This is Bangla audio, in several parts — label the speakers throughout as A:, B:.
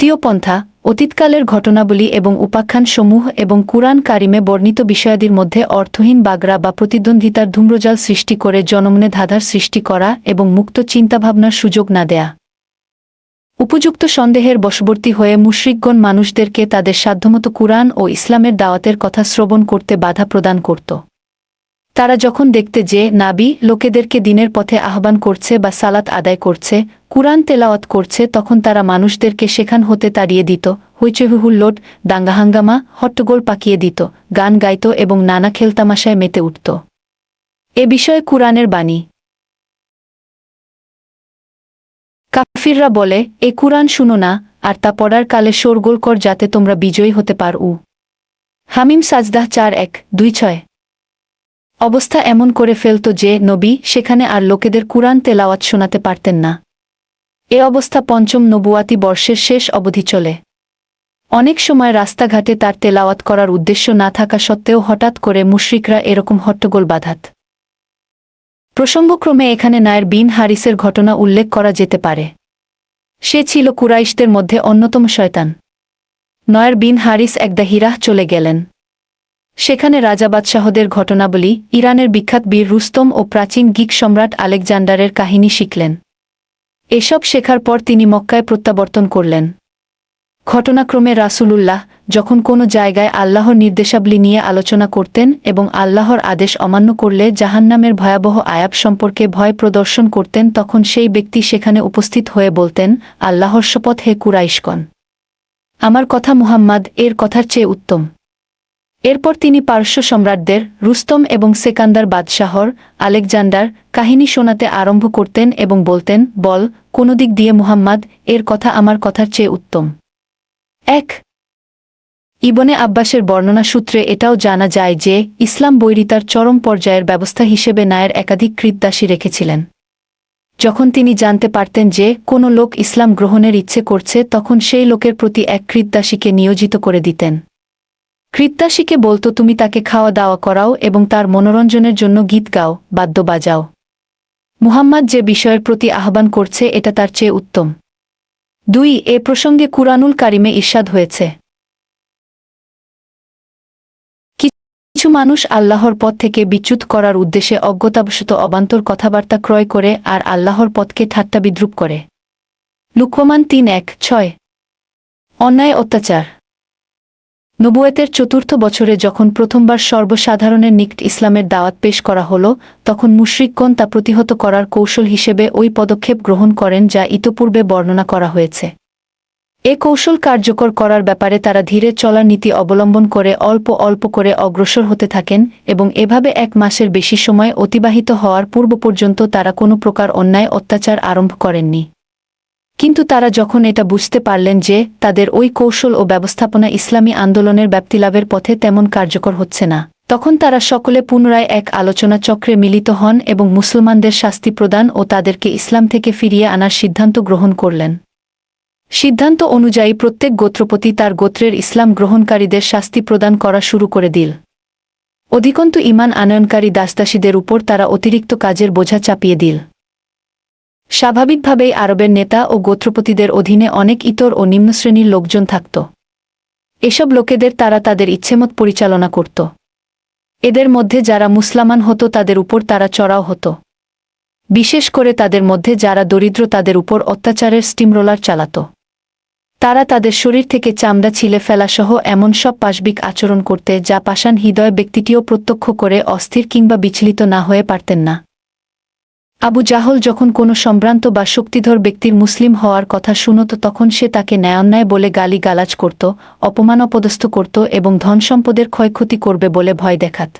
A: তৃতীয় পন্থা, অতীতকালের ঘটনাবলী এবং উপাখ্যানসমূহ এবং কুরআন কারিমে বর্ণিত বিষয়াদির মধ্যে অর্থহীন বাগড়া বা প্রতিদ্বন্দ্বিতার ধূম্রজাল সৃষ্টি করে জনমনে ধাঁধার সৃষ্টি করা এবং মুক্ত চিন্তাভাবনার সুযোগ না দেয়া। উপযুক্ত সন্দেহের বশবর্তী হয়ে মুশরিকগণ মানুষদেরকে তাদের সাধ্যমতো কুরআন ও ইসলামের দাওয়াতের কথা শ্রবণ করতে বাধা প্রদান করত। তারা যখন দেখতে যে নাবী লোকেদেরকে দিনের পথে আহ্বান করছে বা সালাত আদায় করছে, কুরআন তেলাওয়াত করছে, তখন তারা মানুষদেরকে সেখান হতে তাড়িয়ে দিত, হইচই-হুল্লোড়, দাঙ্গাহাঙ্গামা, হট্টগোল পাকিয়ে দিত, গান গাইত এবং নানা খেলতামাশায় মেতে উঠত। এ বিষয়ে কুরআনের বাণী। কাফিররা বলে, এ কুরআন শুনো না, আর তা পড়ার কালে শোরগোল কর যাতে তোমরা বিজয়ী হতে পারো। হামিম সাজদাহ 4:1-2-6। অবস্থা এমন করে ফেলত যে নবী সেখানে আর লোকেদের কুরআন তেলাওয়াত শোনাতে পারতেন না। এ অবস্থা পঞ্চম নবুয়াতি বর্ষের শেষ অবধি চলে। অনেক সময় রাস্তাঘাটে তার তেলাওয়াত করার উদ্দেশ্য না থাকা সত্ত্বেও হঠাৎ করে মুশরিকরা এরকম হট্টগোল বাধাত। প্রসঙ্গক্রমে এখানে নায়ের বিন হারিসের ঘটনা উল্লেখ করা যেতে পারে। সে ছিল কুরাইশদের মধ্যে অন্যতম শয়তান। নয়ের বিন হারিস একদা হিরাহ চলে গেলেন। সেখানে রাজা বাদশাহদের ঘটনাবলী, ইরানের বিখ্যাত বীর রুস্তম ও প্রাচীন গ্রীক সম্রাট আলেকজান্ডারের কাহিনী শিখলেন। এসব শেখার পর তিনি মক্কায় প্রত্যাবর্তন করলেন। ঘটনাক্রমে রাসূলুল্লাহ যখন কোনো জায়গায় আল্লাহর নির্দেশাবলী নিয়ে আলোচনা করতেন এবং আল্লাহর আদেশ অমান্য করলে জাহান্নামের ভয়াবহ আয়াব সম্পর্কে ভয় প্রদর্শন করতেন, তখন সেই ব্যক্তি সেখানে উপস্থিত হয়ে বলতেন, আল্লাহর শপথ হে কুরাইশগণ, আমার কথা মুহাম্মদ এর কথার চেয়ে উত্তম। এরপর তিনি পারস্য সম্রাটদের, রুস্তম এবং সেকান্দার বাদশাহর, আলেকজান্ডার কাহিনী শোনাতে আরম্ভ করতেন এবং বলতেন, বল, কোন দিক দিয়ে মুহাম্মদ এর কথা আমার কথার চেয়ে উত্তম। 1 ইবনে আব্বাসের বর্ণনা সূত্রে এটাও জানা যায় যে ইসলাম বৈরিতার চরম পর্যায়ের ব্যবস্থা হিসেবে নায়ের একাধিক কৃতদাসী রেখেছিলেন। যখন তিনি জানতে পারতেন যে কোনো লোক ইসলাম গ্রহণের ইচ্ছে করছে, তখন সেই লোকের প্রতি এক কৃতদাসীকে নিয়োজিত করে দিতেন। কৃতদাসীকে বলতো, তুমি তাকে খাওয়া দাওয়া করাও এবং তার মনোরঞ্জনের জন্য গীত গাও, বাদ্য বাজাও। মুহাম্মদ যে বিষয়ের প্রতি আহ্বান করছে এটা তার চেয়ে উত্তম। 2 এ প্রসঙ্গে কুরআনুল কারিমে ইরশাদ হয়েছে, কিছু মানুষ আল্লাহর পথ থেকে বিচ্যুত করার উদ্দেশ্যে অজ্ঞতাবশত অবান্তর কথাবার্তা ক্রয় করে আর আল্লাহর পথকে ঠাট্টা বিদ্রূপ করে। লুকমান 3:1-6। অন্যায় অত্যাচার। নবুয়তের 4র্থ বছরে যখন প্রথমবার সর্বসাধারণের নিকট ইসলামের দাওয়াত পেশ করা হল, তখন মুশরিকগণ তা প্রতিহত করার কৌশল হিসেবে ওই পদক্ষেপ গ্রহণ করেন যা ইতপূর্বে বর্ণনা করা হয়েছে। এ কৌশল কার্যকর করার ব্যাপারে তারা ধীরে চলার নীতি অবলম্বন করে অল্প অল্প করে অগ্রসর হতে থাকেন এবং এভাবে 1 মাসের বেশি সময় অতিবাহিত হওয়ার পূর্ব পর্যন্ত তারা কোনো প্রকার অন্যায় অত্যাচার আরম্ভ করেননি। কিন্তু তারা যখন এটা বুঝতে পারলেন যে তাদের ওই কৌশল ও ব্যবস্থাপনা ইসলামী আন্দোলনের ব্যাপ্তিলাভের পথে তেমন কার্যকর হচ্ছে না, তখন তারা সকলে পুনরায় এক আলোচনা চক্রে মিলিত হন এবং মুসলমানদের শাস্তি প্রদান ও তাদেরকে ইসলাম থেকে ফিরিয়ে আনার সিদ্ধান্ত গ্রহণ করলেন। সিদ্ধান্ত অনুযায়ী প্রত্যেক গোত্রপতি তার গোত্রের ইসলাম গ্রহণকারীদের শাস্তি প্রদান করা শুরু করে দিল। অধিকন্তু ঈমান আনয়নকারী দাসদাসীদের উপর তারা অতিরিক্ত কাজের বোঝা চাপিয়ে দিল। স্বাভাবিকভাবেই আরবের নেতা ও গোত্রপতিদের অধীনে অনেক ইতর ও নিম্নশ্রেণীর লোকজন থাকত। এসব লোকেদের তারা তাদের ইচ্ছেমত পরিচালনা করত। এদের মধ্যে যারা মুসলমান হতো তাদের উপর তারা চড়াও হতো। বিশেষ করে তাদের মধ্যে যারা দরিদ্র তাদের উপর অত্যাচারের স্টিমরোলার চালাত। তারা তাদের শরীর থেকে চামড়া ছিলে ফেলাসহ এমন সব পাশবিক আচরণ করতে যা পাষাণ হৃদয় ব্যক্তিটিও প্রত্যক্ষ করে অস্থির কিংবা বিচলিত না হয়ে পারতেন না। আবু জাহল যখন কোনো সম্ভ্রান্ত বা শক্তিধর ব্যক্তির মুসলিম হওয়ার কথা শুনত, তখন সে তাকে ন্যায়ান্যায় বলে গালি গালাজ করত, অপমান অপদস্থ করত এবং ধনসম্পদের ক্ষয়ক্ষতি করবে বলে ভয় দেখাত।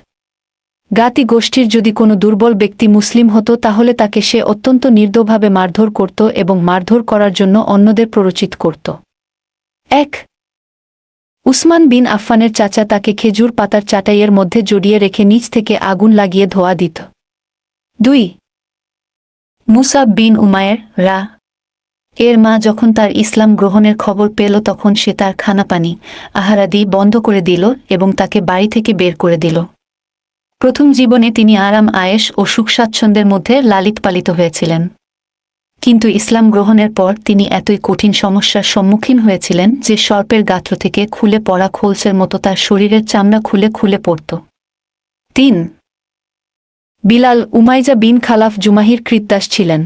A: জ্ঞাতি গোষ্ঠীর যদি কোনো দুর্বল ব্যক্তি মুসলিম হতো, তাহলে তাকে সে অত্যন্ত নির্দয়ভাবে মারধর করত এবং মারধর করার জন্য অন্যদের প্ররোচিত করত। 1 উসমান বিন আফফানের চাচা তাকে খেজুর পাতার চাটাইয়ের মধ্যে জড়িয়ে রেখে নিচ থেকে আগুন লাগিয়ে ধোঁয়া দিত। 2 মুসাব বিন উমায়ের এর মা যখন তার ইসলাম গ্রহণের খবর পেল, তখন সে তার খানাপানি আহারাদি বন্ধ করে দিল এবং তাকে বাড়ি থেকে বের করে দিল। প্রথম জীবনে তিনি আরাম আয়েশ ও সুখ স্বাচ্ছন্দ্যের মধ্যে লালিত পালিত হয়েছিলেন। কিন্তু ইসলাম গ্রহণের পর তিনি এতই কঠিন সমস্যার সম্মুখীন হয়েছিলেন যে সর্পের গাত্র থেকে খুলে পড়া খোলসের মতো তার শরীরের চামড়া খুলে খুলে পড়ত। ৩. বিলাল উমাইজা বিন খালাফ জুমাহির কৃতদাস ছিলেন।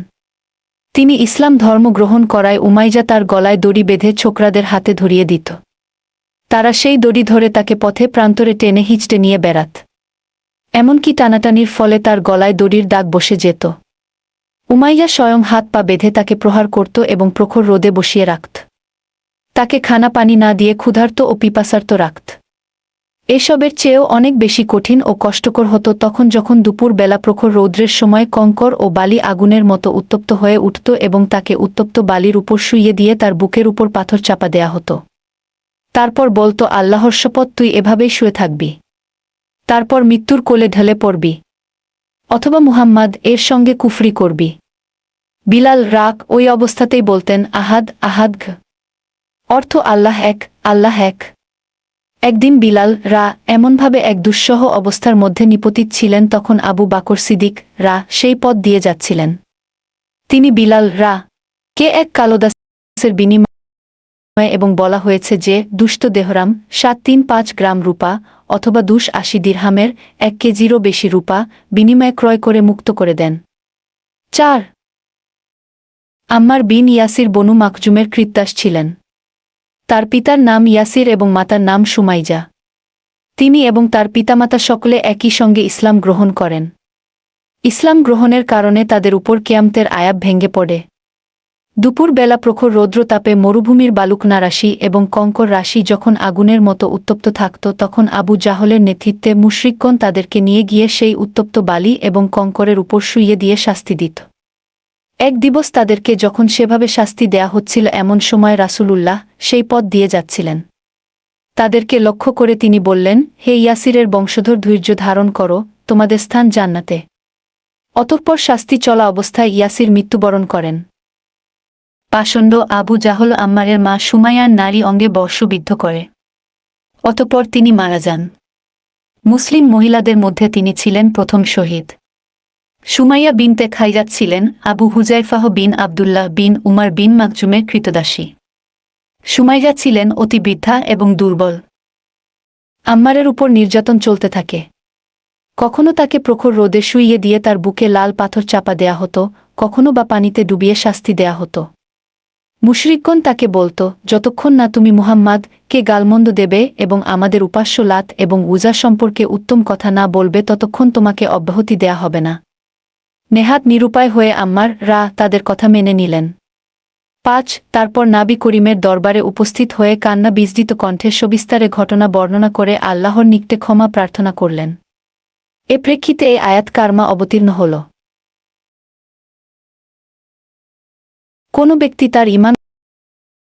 A: তিনি ইসলাম ধর্ম গ্রহণ করায় উমাইজা তার গলায় দড়ি বেঁধে ছোকরাদের হাতে ধরিয়ে দিত। তারা সেই দড়ি ধরে তাকে পথে প্রান্তরে টেনে হিঁচড়ে নিয়ে বেড়াত। এমনকি টানাটানির ফলে তার গলায় দড়ির দাগ বসে যেত। উমাইয়া স্বয়ং হাত পা বেঁধে তাকে প্রহার করত এবং প্রখর রোদে বসিয়ে রাখত। তাকে খানা পানি না দিয়ে ক্ষুধার্ত ও পিপাসার্ত রাখত। এসবের চেয়েও অনেক বেশি কঠিন ও কষ্টকর হতো তখন যখন দুপুর বেলা প্রখর রৌদ্রের সময় কঙ্কর ও বালি আগুনের মতো উত্তপ্ত হয়ে উঠত এবং তাকে উত্তপ্ত বালির উপর শুইয়ে দিয়ে তার বুকের উপর পাথর চাপা দেয়া হতো। তারপর বলতো, আল্লাহর শপথ, তুই এভাবেই শুয়ে থাকবি, তারপর মৃত্যুর কোলে ঢলে পড়বি, অথবা মুহাম্মদ এর সঙ্গে কুফরি করবি। বিলাল রাগ ওই অবস্থাতেই বলতেন, আহাদ আহাদ ঘ, অর্থ আল্লাহ এক, আল্লাহ এক। একদিন বিলাল এমনভাবে এক দুঃসহ অবস্থার মধ্যে নিপতিত ছিলেন তখন আবু বকর সিদ্দিক সেই পথ দিয়ে যাচ্ছিলেন। তিনি বিলাল কে এক কালোদাসের বিনিময়ে এবং বলা হয়েছে যে দুষ্ট দেহরাম 735 গ্রাম রূপা অথবা 280 দিরহামের 1 কেজিরও বেশি রূপা বিনিময়ে ক্রয় করে মুক্ত করে দেন। 4. আম্মার বিন ইয়াসির বনু মাকজুমের কৃতদাস ছিলেন। তার পিতার নাম ইয়াসির এবং মাতার নাম সুমাইজা। তিনি এবং তার পিতামাতা সকলে একই সঙ্গে ইসলাম গ্রহণ করেন। ইসলাম গ্রহণের কারণে তাদের উপর কিয়ামতের আয়াব ভেঙে পড়ে। দুপুর বেলা প্রখর রৌদ্রতাপে মরুভূমির বালুকনা রাশি এবং কঙ্কর রাশি যখন আগুনের মতো উত্তপ্ত থাকত তখন আবু জাহলের নেতৃত্বে মুশরিকগণ তাদেরকে নিয়ে গিয়ে সেই উত্তপ্ত বালি এবং কঙ্করের উপর শুইয়ে দিয়ে শাস্তি দিত। এক দিবস তাদেরকে যখন সেভাবে শাস্তি দেয়া হচ্ছিল এমন সময় রাসূলুল্লাহ সেই পথ দিয়ে যাচ্ছিলেন। তাদেরকে লক্ষ্য করে তিনি বললেন, হে ইয়াসিরের বংশধর, ধৈর্য ধারণ করো, তোমাদের স্থান জান্নাতে। অতঃপর শাস্তি চলা অবস্থায় ইয়াসির মৃত্যুবরণ করেন। পাষণ্ড আবু জাহল আম্মারের মা সুমাইয়ার নারী অঙ্গে বর্ষবিদ্ধ করে। অতঃপর তিনি মারা যান। মুসলিম মহিলাদের মধ্যে তিনি ছিলেন প্রথম শহীদ। সুমাইয়া বিনতে খাইরাত ছিলেন আবু হুজাইফাহ বিন আবদুল্লাহ বিন উমার বিন মাকজুমের কৃতদাসী। সুমাইয়া ছিলেন অতি বৃদ্ধা এবং দুর্বল। আম্মারের উপর নির্যাতন চলতে থাকে। কখনো তাকে প্রখর রোদে শুইয়ে দিয়ে তার বুকে লাল পাথর চাপা দেয়া হতো, কখনো বা পানিতে ডুবিয়ে শাস্তি দেয়া হতো। মুশরিকগণ তাকে বলত, যতক্ষণ না তুমি মুহাম্মাদকে গালমন্দ দেবে এবং আমাদের উপাস্য লাত এবং উযা সম্পর্কে উত্তম কথা না বলবে ততক্ষণ তোমাকে অব্যাহতি দেয়া হবে না। নেহাত নিরুপায় হয়ে আম্মার তাদের কথা মেনে নিলেন। 5. তারপর নাবী করিমের দরবারে উপস্থিত হয়ে কান্না বিজড়িত কণ্ঠে সবিস্তারে ঘটনা বর্ণনা করে আল্লাহর নিকটে ক্ষমা প্রার্থনা করলেন। এ প্রেক্ষিতে এই আয়াত কারমা অবতীর্ণ হল। কোনো ব্যক্তি তার ঈমান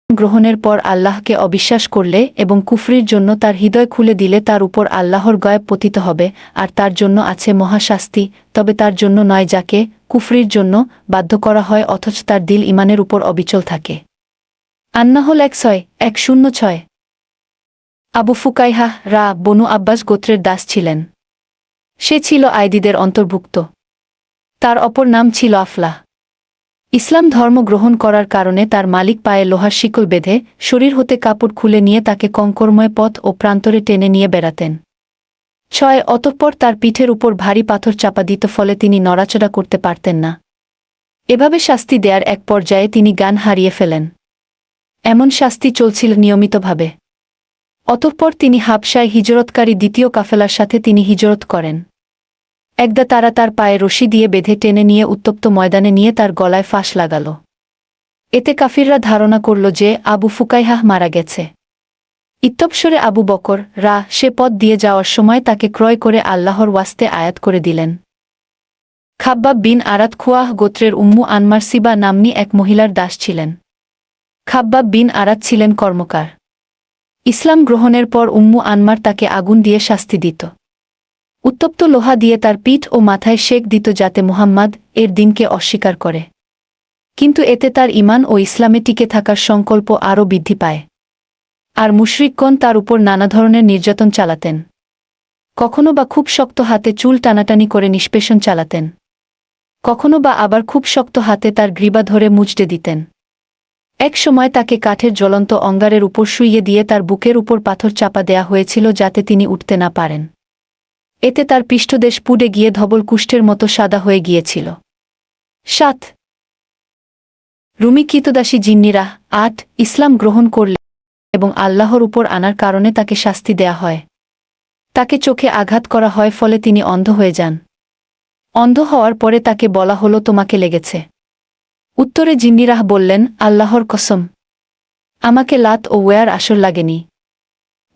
A: গ্রহণের পর আল্লাহকে অবিশ্বাস করলে এবং কুফরির জন্য তার হৃদয় খুলে দিলে তার উপর আল্লাহর গয়েব পতিত হবে আর তার জন্য আছে মহাশাস্তি, তবে তার জন্য নয় যাকে কুফরির জন্য বাধ্য করা হয় অথচ তার দিল ঈমানের উপর অবিচল থাকে। আন্নাহল 106 আবু ফুকাইহাহ বনু আব্বাস গোত্রের দাস ছিলেন। সে ছিল আইদিদের অন্তর্ভুক্ত। তার অপর নাম ছিল আফলাহ। ইসলাম ধর্ম গ্রহণ করার কারণে তার মালিক পায়ে লোহার শিকল বেঁধে শরীর হতে কাপড় খুলে নিয়ে তাকে কঙ্করময় পথ ও প্রান্তরে টেনে নিয়ে বেড়াতেন। 6. অতঃপর তার পিঠের উপর ভারী পাথর চাপা দিত, ফলে তিনি নড়াচড়া করতে পারতেন না। এভাবে শাস্তি দেয়ার এক পর্যায়ে তিনি জ্ঞান হারিয়ে ফেলেন। এমন শাস্তি চলছিল নিয়মিতভাবে। অতঃপর তিনি হাবশায় হিজরতকারী দ্বিতীয় কাফেলার সাথে তিনি হিজরত করেন। একদা তারা তার পায়ে রশি দিয়ে বেঁধে টেনে নিয়ে উত্তপ্ত ময়দানে নিয়ে তার গলায় ফাঁস লাগাল। এতে কাফিররা ধারণা করল যে আবু ফুকাইহাহ মারা গেছে। ইত্যবসরে আবু বকর সে পথ দিয়ে যাওয়ার সময় তাকে ক্রয় করে আল্লাহর ওয়াস্তে আয়াত করে দিলেন। খাব্বাব বিন আরাত খুয়াহ গোত্রের উম্মু আনমার সিবা নাম্নী এক মহিলার দাস ছিলেন। খাব্বাব বিন আরাত ছিলেন কর্মকার। ইসলাম গ্রহণের পর উম্মু আনমার তাকে আগুন দিয়ে শাস্তি দিত। উত্তপ্ত লোহা দিয়ে তার পিঠ ও মাথায় শেক দিত যাতে মুহাম্মদ এর দিনকে অস্বীকার করে। কিন্তু এতে তার ঈমান ও ইসলামে টিকে থাকার সংকল্প আরও বৃদ্ধি পায়। আর মুশরিকগণ তার উপর নানা ধরনের নির্যাতন চালাতেন। কখনো বা খুব শক্ত হাতে চুল টানাটানি করে নিষ্পেষণ চালাতেন। কখনো বা আবার খুব শক্ত হাতে তার গ্রীবা ধরে মুচড়ে দিতেন। এক সময় তাকে কাঠের জ্বলন্ত অঙ্গারের উপর শুইয়ে দিয়ে তার বুকের উপর পাথর চাপা দেয়া হয়েছিল যাতে তিনি উঠতে না পারেন। এতে তার পৃষ্ঠদেশ পুড়ে গিয়ে ধবল কুষ্ঠের মতো সাদা হয়ে গিয়েছিল। ৭ রুমী কৃতদাসী জিন্নিরা ৮ ইসলাম গ্রহণ করলে এবং আল্লাহর উপর আনার কারণে তাকে শাস্তি দেয়া হয়। তাকে চোখে আঘাত করা হয়, ফলে তিনি অন্ধ হয়ে যান। অন্ধ হওয়ার পরে তাকে বলা হলো, তোমাকে লেগেছে? উত্তরে জিন্নিরাহ বললেন, আল্লাহর কসম, আমাকে লাত ও ওয়ার আসর লাগেনি,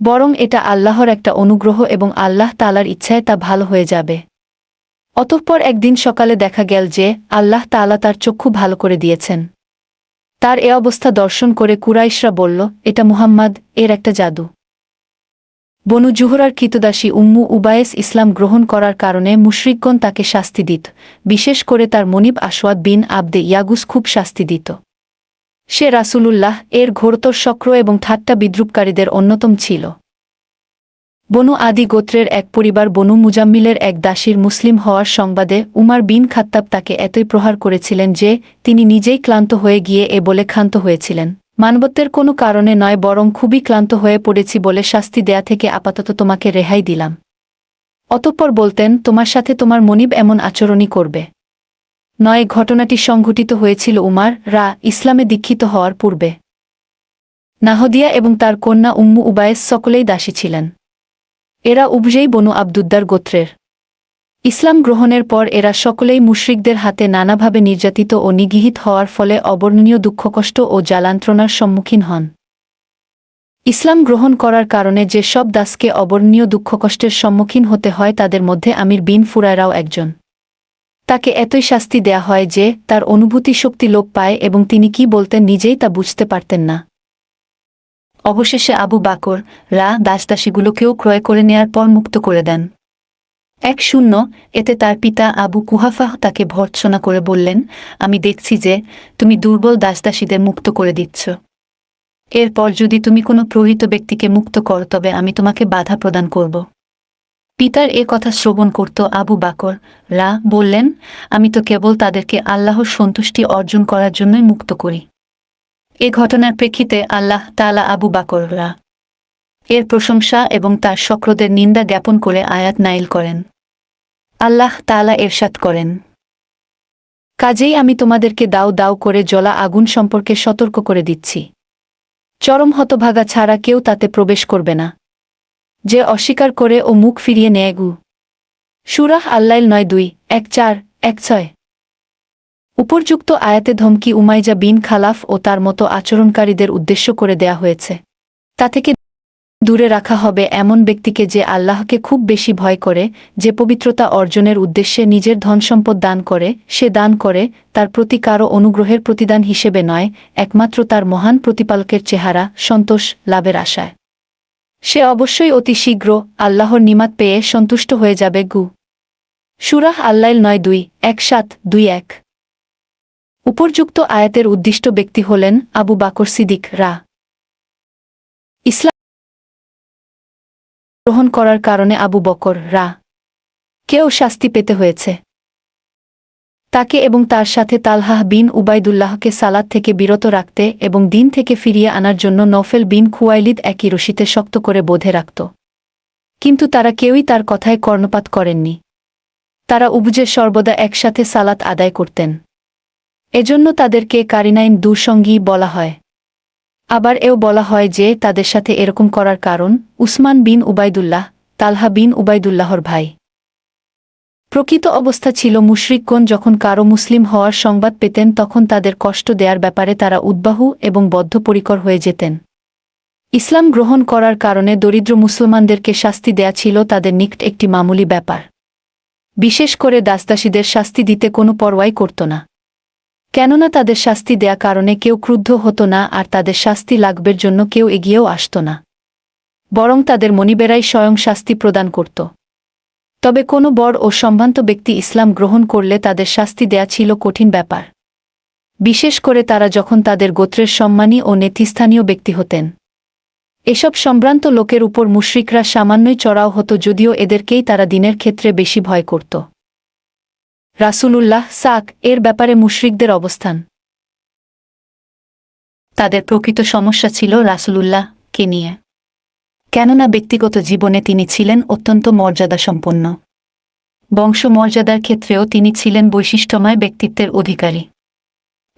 A: বরং এটা আল্লাহর একটা অনুগ্রহ এবং আল্লাহ তাআলার ইচ্ছায় তা ভালো হয়ে যাবে। অতঃপর একদিন সকালে দেখা গেল যে আল্লাহ তাআলা তার চক্ষু ভালো করে দিয়েছেন। তার এ অবস্থা দর্শন করে কুরাইশরা বলল, এটা মুহাম্মদ এর একটা জাদু। বনু জুহরার কৃতদাসী উম্মু উবায়েস ইসলাম গ্রহণ করার কারণে মুশরিকগণ তাকে শাস্তি দিত, বিশেষ করে তার মনিব আসওয়াদ বিন আবদে ইয়াগুস খুব শাস্তি দিত। সে রাসূলুল্লাহ এর ঘোরতর চক্র এবং ঠাট্টা বিদ্রুপকারীদের অন্যতম ছিল। বনু আদি গোত্রের এক পরিবার বনু মুজাম্মিলের এক দাসীর মুসলিম হওয়ার সংবাদে উমার বিন খাত্তাব তাকে এতই প্রহার করেছিলেন যে তিনি নিজেই ক্লান্ত হয়ে গিয়ে এ বলে ক্ষান্ত হয়েছিলেন, মানবত্বের কোনো কারণে নয়, বরং খুবই ক্লান্ত হয়ে পড়েছি বলে শাস্তি দেয়া থেকে আপাতত তোমাকে রেহাই দিলাম। অতঃপর বলতেন, তোমার সাথে তোমার মনিব এমন আচরণই করবে নয়। ঘটনাটি সংঘটিত হয়েছিল উমার ইসলামে দীক্ষিত হওয়ার পূর্বে। নাহদিয়া এবং তার কন্যা উম্মু উবায়েস সকলেই দাসী ছিলেন। এরা উভয়েই বনু আবদুদ্দার গোত্রের। ইসলাম গ্রহণের পর এরা সকলেই মুশরিকদের হাতে নানাভাবে নির্যাতিত ও নিগৃহীত হওয়ার ফলে অবর্ণনীয় দুঃখকষ্ট ও জ্বালান্ত্রণার সম্মুখীন হন। ইসলাম গ্রহণ করার কারণে যে সব দাসকে অবর্ণনীয় দুঃখকষ্টের সম্মুখীন হতে হয় তাদের মধ্যে আমির বিন ফুরায়রাও একজন। তাকে এতই শাস্তি দেয়া হয় যে তার অনুভূতি শক্তি লোপ পায় এবং তিনি কি বলতেন নিজেই তা বুঝতে পারতেন না। অবশেষে আবু বাকর দাসদাসীগুলোকেও ক্রয় করে নেয়ার পর মুক্ত করে দেন। ১-০ এতে তার পিতা আবু কুহাফাহ তাকে ভর্ৎসনা করে বললেন, আমি দেখছি যে তুমি দুর্বল দাসদাসীদের মুক্ত করে দিচ্ছ। এরপর যদি তুমি কোনো প্রহৃত ব্যক্তিকে মুক্ত করো তবে আমি তোমাকে বাধা প্রদান করব। পিতার এ কথা শ্রবণ করত আবু বাকর বললেন, আমি তো কেবল তাদেরকে আল্লাহর সন্তুষ্টি অর্জন করার জন্যই মুক্ত করি। এ ঘটনার প্রেক্ষিতে আল্লাহ তাআলা আবু বাকর এর প্রশংসা এবং তার শক্রদের নিন্দা জ্ঞাপন করে আয়াত নাইল করেন। আল্লাহ তাআলা ইরশাদ করেন, কাজেই আমি তোমাদেরকে দাও দাও করে জ্বলা আগুন সম্পর্কে সতর্ক করে দিচ্ছি। চরম হতভাগা ছাড়া কেউ তাতে প্রবেশ করবে না। যে অস্বীকার করে ও মুখ ফিরিয়ে নেয় সূরা আল-লাইল ৯-২, ১-৪-১-৬। উপর্যুক্ত আয়াতে ধমকি উমাইয়া বিন খালাফ ও তার মতো আচরণকারীদের উদ্দেশ্য করে দেয়া হয়েছে। তা থেকে দূরে রাখা হবে এমন ব্যক্তিকে যে আল্লাহকে খুব বেশি ভয় করে, যে পবিত্রতা অর্জনের উদ্দেশ্যে নিজের ধনসম্পদ দান করে, সে দান করে তার প্রতি কারও অনুগ্রহের প্রতিদান হিসেবে নয়, একমাত্র তার মহান প্রতিপালকের চেহারা সন্তোষ লাভের আশায়। সে অবশ্যই অতি শীঘ্র আল্লাহর নিমাত পেয়ে সন্তুষ্ট হয়ে যাবে। সূরা আল-লাইল ৯-২, ১-৭-২-১। উপর্যুক্ত আয়াতের উদ্দিষ্ট ব্যক্তি হলেন আবু বাকর সিদ্দিক ইসলাম গ্রহণ করার কারণে আবু বকর কেও শাস্তি পেতে হয়েছে। তাকে এবং তার সাথে তালহাহ বিন উবাইদুল্লাহকে সালাত থেকে বিরত রাখতে এবং দিন থেকে ফিরিয়ে আনার জন্য নফেল বিন খুয়াইলিদ একই রশিতে শক্ত করে বেঁধে রাখত। কিন্তু তারা কেউই তার কথায় কর্ণপাত করেননি। তারা উভয়ে সর্বদা একসাথে সালাত আদায় করতেন। এজন্য তাদেরকে কারিনাইন দুঃসঙ্গী বলা হয়। আবার এও বলা হয় যে তাদের সাথে এরকম করার কারণ উসমান বিন উবাইদুল্লাহ তালহা বিন উবাইদুল্লাহর ভাই। প্রকৃত অবস্থা ছিল মুশরিকগণ যখন কারো মুসলিম হওয়ার সংবাদ পেতেন তখন তাদের কষ্ট দেয়ার ব্যাপারে তারা উদ্বাহু এবং বদ্ধপরিকর হয়ে যেতেন। ইসলাম গ্রহণ করার কারণে দরিদ্র মুসলমানদেরকে শাস্তি দেয়া ছিল তাদের নিকট একটি মামুলি ব্যাপার। বিশেষ করে দাসদাসীদের শাস্তি দিতে কোনো পরোয়াই করত না, কেননা তাদের শাস্তি দেয়া কারণে কেউ ক্রুদ্ধ হতো না আর তাদের শাস্তি লাঘবের জন্য কেউ এগিয়েও আসত না, বরং তাদের মনিবেরাই স্বয়ং শাস্তি প্রদান করত। তবে কোনো বড় ও সম্ভ্রান্ত ব্যক্তি ইসলাম গ্রহণ করলে তাদের শাস্তি দেয়া ছিল কঠিন ব্যাপার, বিশেষ করে তারা যখন তাদের গোত্রের সম্মানী ও নেতৃস্থানীয় ব্যক্তি হতেন। এসব সম্ভ্রান্ত লোকের উপর মুশরিকরা সামান্যই চড়াও হতো, যদিও এদেরকেই তারা দিনের ক্ষেত্রে বেশি ভয় করত। রাসূলুল্লাহ সাক এর ব্যাপারে মুশরিকদের অবস্থান। তাদের প্রকৃত সমস্যা ছিল রাসূলুল্লাহ কে নিয়ে। কেননা ব্যক্তিগত জীবনে তিনি ছিলেন অত্যন্ত মর্যাদাসম্পন্ন। বংশমর্যাদার ক্ষেত্রেও তিনি ছিলেন বৈশিষ্ট্যময় ব্যক্তিত্বের অধিকারী।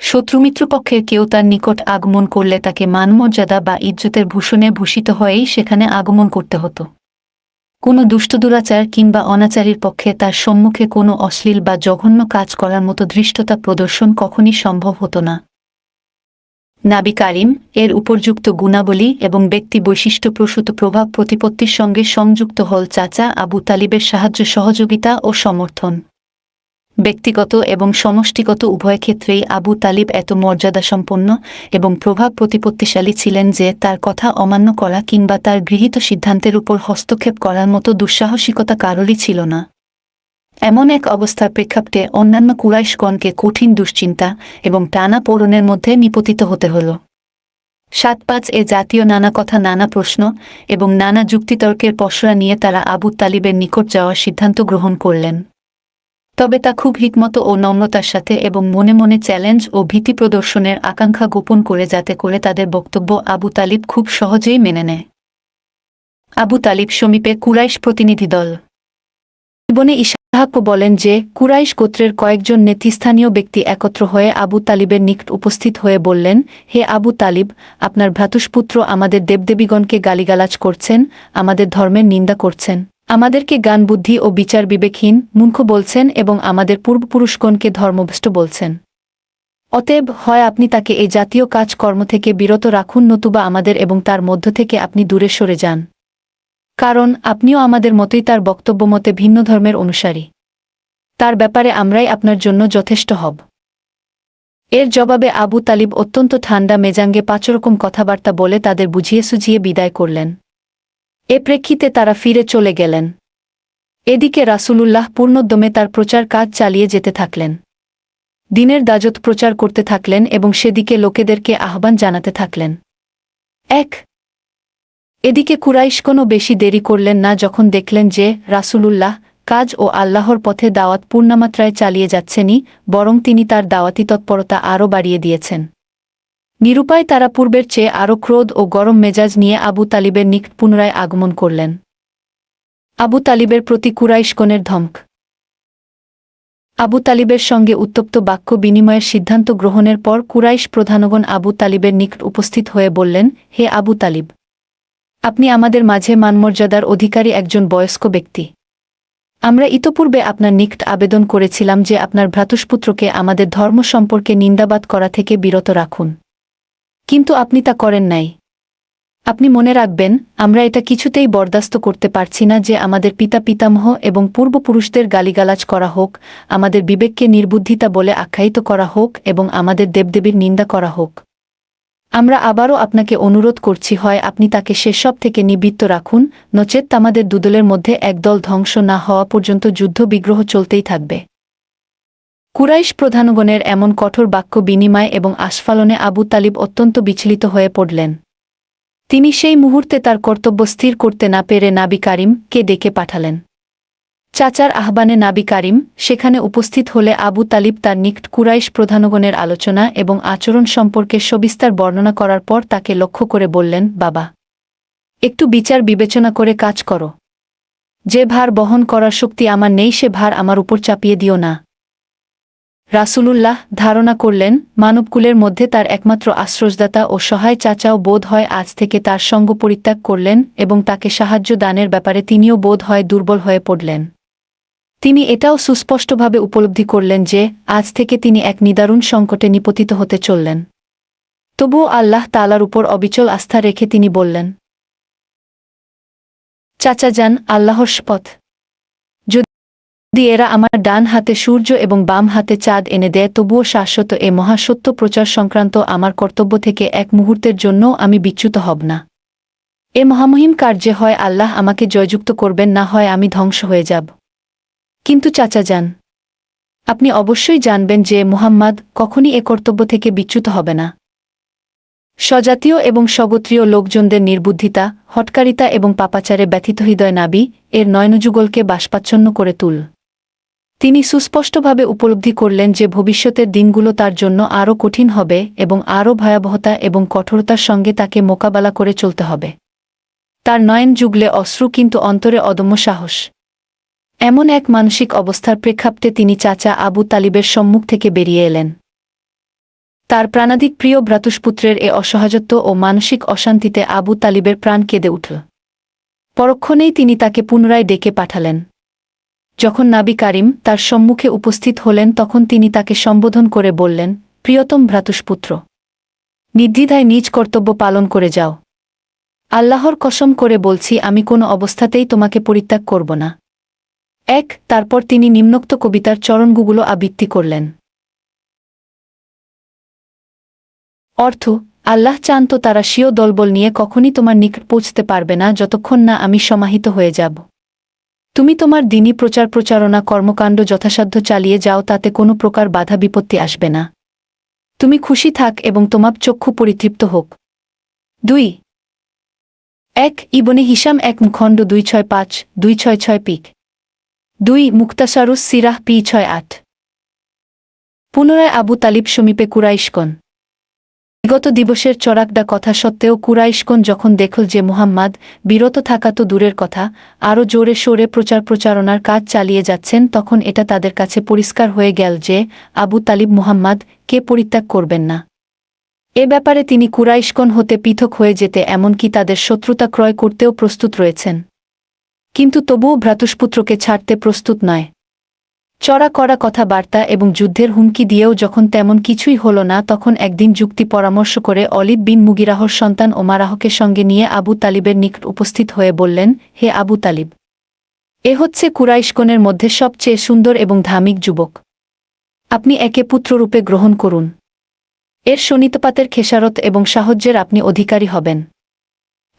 A: শত্রুমিত্রপক্ষের কেউ তার নিকট আগমন করলে তাকে মানমর্যাদা বা ইজ্জতের ভূষণে ভূষিত হয়েই সেখানে আগমন করতে হতো। কোনো দুষ্ট দুরাচার কিংবা অনাচারীর পক্ষে তার সম্মুখে কোনো অশ্লীল বা জঘন্য কাজ করার মতো ধৃষ্টতা প্রদর্শন কখনই সম্ভব হতো না। নাবী কারীম এর উপর্যুক্ত গুণাবলী এবং ব্যক্তি বৈশিষ্ট্যপ্রসূত প্রভাব প্রতিপত্তির সঙ্গে সংযুক্ত হল চাচা আবু তালিবের সাহায্য সহযোগিতা ও সমর্থন। ব্যক্তিগত এবং সমষ্টিগত উভয় ক্ষেত্রেই আবু তালিব এত মর্যাদাসম্পন্ন এবং প্রভাব প্রতিপত্তিশালী ছিলেন যে তার কথা অমান্য করা কিংবা তার গৃহীত সিদ্ধান্তের উপর হস্তক্ষেপ করার মতো দুঃসাহসিকতা কারোরই ছিল না। এমন এক অবস্থার প্রেক্ষাপটে অন্যান্য কুরাইশগণকে কঠিন দুশ্চিন্তা এবং টানা পোড়নের মধ্যে নিপতিত হতে হল। ৭-৫ এ জাতীয় নানা কথা, নানা প্রশ্ন এবং নানা যুক্তিতর্কের পসরা নিয়ে তারা আবু তালিবের নিকট যাওয়ার সিদ্ধান্ত গ্রহণ করলেন। তবে তা খুব হিকমত ও নম্রতার সাথে এবং মনে মনে চ্যালেঞ্জ ও ভীতি প্রদর্শনের আকাঙ্ক্ষা গোপন করে, যাতে করে তাদের বক্তব্য আবু তালিব খুব সহজেই মেনে নেয়। আবু তালিব সমীপে কুরাইশ প্রতিনিধি দল। ইবনে ইসহাক বলেন যে কুরাইশ গোত্রের কয়েকজন নেতৃস্থানীয় ব্যক্তি একত্র হয়ে আবু তালিবের নিকট উপস্থিত হয়ে বললেন, হে আবু তালিব, আপনার ভ্রাতুষ্পুত্র আমাদের দেবদেবীগণকে গালিগালাজ করছেন, আমাদের ধর্মের নিন্দা করছেন, আমাদেরকে জ্ঞান বুদ্ধি ও বিচার বিবেকহীন মূর্খ বলছেন এবং আমাদের পূর্বপুরুষগণকে ধর্মভ্রষ্ট বলছেন। অতএব হয় আপনি তাকে এই জাতীয় কাজকর্ম থেকে বিরত রাখুন, নতুবা আমাদের এবং তার মধ্য থেকে আপনি দূরে সরে যান, কারণ আপনিও আমাদের মতোই তার বক্তব্য মতে ভিন্ন ধর্মের অনুসারী। তার ব্যাপারে আমরাই আপনার জন্য যথেষ্ট হব। এর জবাবে আবু তালিব অত্যন্ত ঠান্ডা মেজাঙ্গে ৫ রকম কথাবার্তা বলে তাদের বুঝিয়ে সুঝিয়ে বিদায় করলেন। এ প্রেক্ষিতে তারা ফিরে চলে গেলেন। এদিকে রাসূলুল্লাহ পূর্ণোদ্যমে তার প্রচার কাজ চালিয়ে যেতে থাকলেন। দ্বীনের দাওয়াত প্রচার করতে থাকলেন এবং সেদিকে লোকেদেরকে আহ্বান জানাতে থাকলেন। এদিকে কুরাইশ কোনো বেশি দেরি করলেন না। যখন দেখলেন যে রাসূলুল্লাহ কাজ ও আল্লাহর পথে দাওয়াত পূর্ণমাত্রায় চালিয়ে যাচ্ছেনই, বরং তিনি তার দাওয়াতি তৎপরতা আরও বাড়িয়ে দিয়েছেন, নিরুপায় তারা পূর্বের চেয়ে আরও ক্রোধ ও গরম মেজাজ নিয়ে আবু তালিবের নিকট পুনরায় আগমন করলেন। আবু তালিবের প্রতি কুরাইশগণের ধমক। আবু তালিবের সঙ্গে উত্তপ্ত বাক্য বিনিময়ের সিদ্ধান্ত গ্রহণের পর কুরাইশ প্রধানগণ আবু তালিবের নিকট উপস্থিত হয়ে বললেন, হে আবু তালিব, আপনি আমাদের মাঝে মানমর্যাদার অধিকারী একজন বয়স্ক ব্যক্তি। আমরা ইতপূর্বে আপনার নিকট আবেদন করেছিলাম যে আপনার ভ্রাতুষ্পুত্রকে আমাদের ধর্ম সম্পর্কে নিন্দাবাদ করা থেকে বিরত রাখুন, কিন্তু আপনি তা করেন নাই। আপনি মনে রাখবেন, আমরা এটা কিছুতেই বরদাস্ত করতে পারছি না যে আমাদের পিতা পিতামহ এবং পূর্বপুরুষদের গালিগালাজ করা হোক, আমাদের বিবেককে নির্বুদ্ধিতা বলে আখ্যায়িত করা হোক এবং আমাদের দেবদেবীর নিন্দা করা হোক। আমরা আবারও আপনাকে অনুরোধ করছি, হয় আপনি তাকে সেসব থেকে নিবৃত্ত রাখুন, নচেত আমাদের দুদলের মধ্যে একদল ধ্বংস না হওয়া পর্যন্ত যুদ্ধ বিগ্রহ চলতেই থাকবে। কুরাইশ প্রধানগণের এমন কঠোর বাক্য বিনিময় এবং আস্ফালনে আবু তালিব অত্যন্ত বিচলিত হয়ে পড়লেন। তিনি সেই মুহূর্তে তার কর্তব্য স্থির করতে না পেরে নাবী কারীমকে ডেকে পাঠালেন। চাচার আহ্বানে নাবী কারীম সেখানে উপস্থিত হলে আবু তালিব তার নিকট কুরাইশ প্রধানগণের আলোচনা এবং আচরণ সম্পর্কে সবিস্তার বর্ণনা করার পর তাকে লক্ষ্য করে বললেন, বাবা, একটু বিচার বিবেচনা করে কাজ করো। যে ভার বহন করার শক্তি আমার নেই সে ভার আমার উপর চাপিয়ে দিও না। রাসূলুল্লাহ ধারণা করলেন মানবকুলের মধ্যে তার একমাত্র আশ্রয়দাতা ও সহায় চাচাও বোধ হয় আজ থেকে তার সঙ্গ পরিত্যাগ করলেন এবং তাকে সাহায্য দানের ব্যাপারে তিনিও বোধ হয় দুর্বল হয়ে পড়লেন। তিনি এটাও সুস্পষ্টভাবে উপলব্ধি করলেন যে আজ থেকে তিনি এক নিদারুণ সংকটে নিপতিত হতে চললেন। তবুও আল্লাহ তাআলার উপর অবিচল আস্থা রেখে তিনি বললেন, চাচা যান, আল্লাহর শপথ, যদি এরা আমার ডান হাতে সূর্য এবং বাম হাতে চাঁদ এনে দেয়, তবুও শাশ্বত এ মহাসত্য প্রচার সংক্রান্ত আমার কর্তব্য থেকে এক মুহূর্তের জন্যও আমি বিচ্যুত হব না। এ মহামহিম কার্যে হয় আল্লাহ আমাকে জয়যুক্ত করবেন, না হয় আমি ধ্বংস হয়ে যাব। কিন্তু চাচা যান, আপনি অবশ্যই জানবেন যে মুহাম্মদ কখনই এ কর্তব্য থেকে বিচ্যুত হবে না। স্বজাতীয় এবং স্বগোত্রীয় লোকজনদের নির্বুদ্ধিতা, হটকারিতা এবং পাপাচারে ব্যথিত হৃদয় নাবী এর নয়নযুগলকে বাষ্পাচ্ছন্ন করে তুল। তিনি সুস্পষ্টভাবে উপলব্ধি করলেন যে ভবিষ্যতের দিনগুলো তার জন্য আরও কঠিন হবে এবং আরও ভয়াবহতা এবং কঠোরতার সঙ্গে তাকে মোকাবেলা করে চলতে হবে। তার নয়ন যুগলে অশ্রু, কিন্তু অন্তরে অদম্য সাহস। এমন এক মানসিক অবস্থার প্রেক্ষাপটে তিনি চাচা আবু তালিবের সম্মুখ থেকে বেরিয়ে এলেন। তার প্রাণাধিক প্রিয় ভ্রাতুষ্পুত্রের এ অসহায়ত্ব ও মানসিক অশান্তিতে আবু তালিবের প্রাণ কেঁদে উঠল। পরক্ষণেই তিনি তাকে পুনরায় ডেকে পাঠালেন। যখন নাবি কারিম তার সম্মুখে উপস্থিত হলেন তখন তিনি তাকে সম্বোধন করে বললেন, প্রিয়তম ভ্রাতুষ্পুত্র, নির্দ্বিধায় নিজ কর্তব্য পালন করে যাও। আল্লাহর কসম করে বলছি, আমি কোনো অবস্থাতেই তোমাকে পরিত্যাগ করব না। তারপর তিনি নিম্নোক্ত কবিতার চরণগুলো আবৃত্তি করলেন। অর্থ: আল্লাহ চান তো তারা স্বীয় দলবল নিয়ে কখনই তোমার নিকট পৌঁছতে পারবে না যতক্ষণ না আমি সমাহিত হয়ে যাব। তুমি তোমার দ্বীনি প্রচার প্রচারণা কর্মকাণ্ড যথাসাধ্য চালিয়ে যাও, তাতে কোনো প্রকার বাধা বিপত্তি আসবে না। তুমি খুশি থাক এবং তোমার চক্ষু পরিতৃপ্ত হোক। 2 ইবনে হিশাম খণ্ড 265 266 পিক 2 মুক্তাসারুস সিরাহ পি 68। পুনরায় আবু তালিব সমীপে কুরাইশগণ। বিগত দিবসের চড়াকডা কথা সত্ত্বেও কুরাইশগণ যখন দেখল যে মুহাম্মাদ বিরত থাকা তো দূরের কথা, আরও জোরে সোরে প্রচার প্রচারণার কাজ চালিয়ে যাচ্ছেন, তখন এটা তাদের কাছে পরিষ্কার হয়ে গেল যে আবু তালিব মুহাম্মাদ কে পরিত্যাগ করবেন না। এ ব্যাপারে তিনি কুরাইশগণ হতে পৃথক হয়ে যেতে, এমনকি তাদের শত্রুতা ক্রয় করতেও প্রস্তুত রয়েছেন, কিন্তু তবুও ভ্রাতুষ্পুত্রকে ছাড়তে প্রস্তুত নয়। চড়া করা কথাবার্তা এবং যুদ্ধের হুমকি দিয়েও যখন তেমন কিছুই হল না, তখন একদিন যুক্তি পরামর্শ করে অলিদ বিন মুগিরাহর সন্তান ওমারাহকে সঙ্গে নিয়ে আবু তালিবের নিকট উপস্থিত হয়ে বললেন, হে আবু তালিব, এ হচ্ছে কুরাইশগণের মধ্যে সবচেয়ে সুন্দর এবং ধার্মিক যুবক। আপনি একে পুত্ররূপে গ্রহণ করুন। এর শোণিতপাতের খেসারত এবং সাহায্যের আপনি অধিকারী হবেন।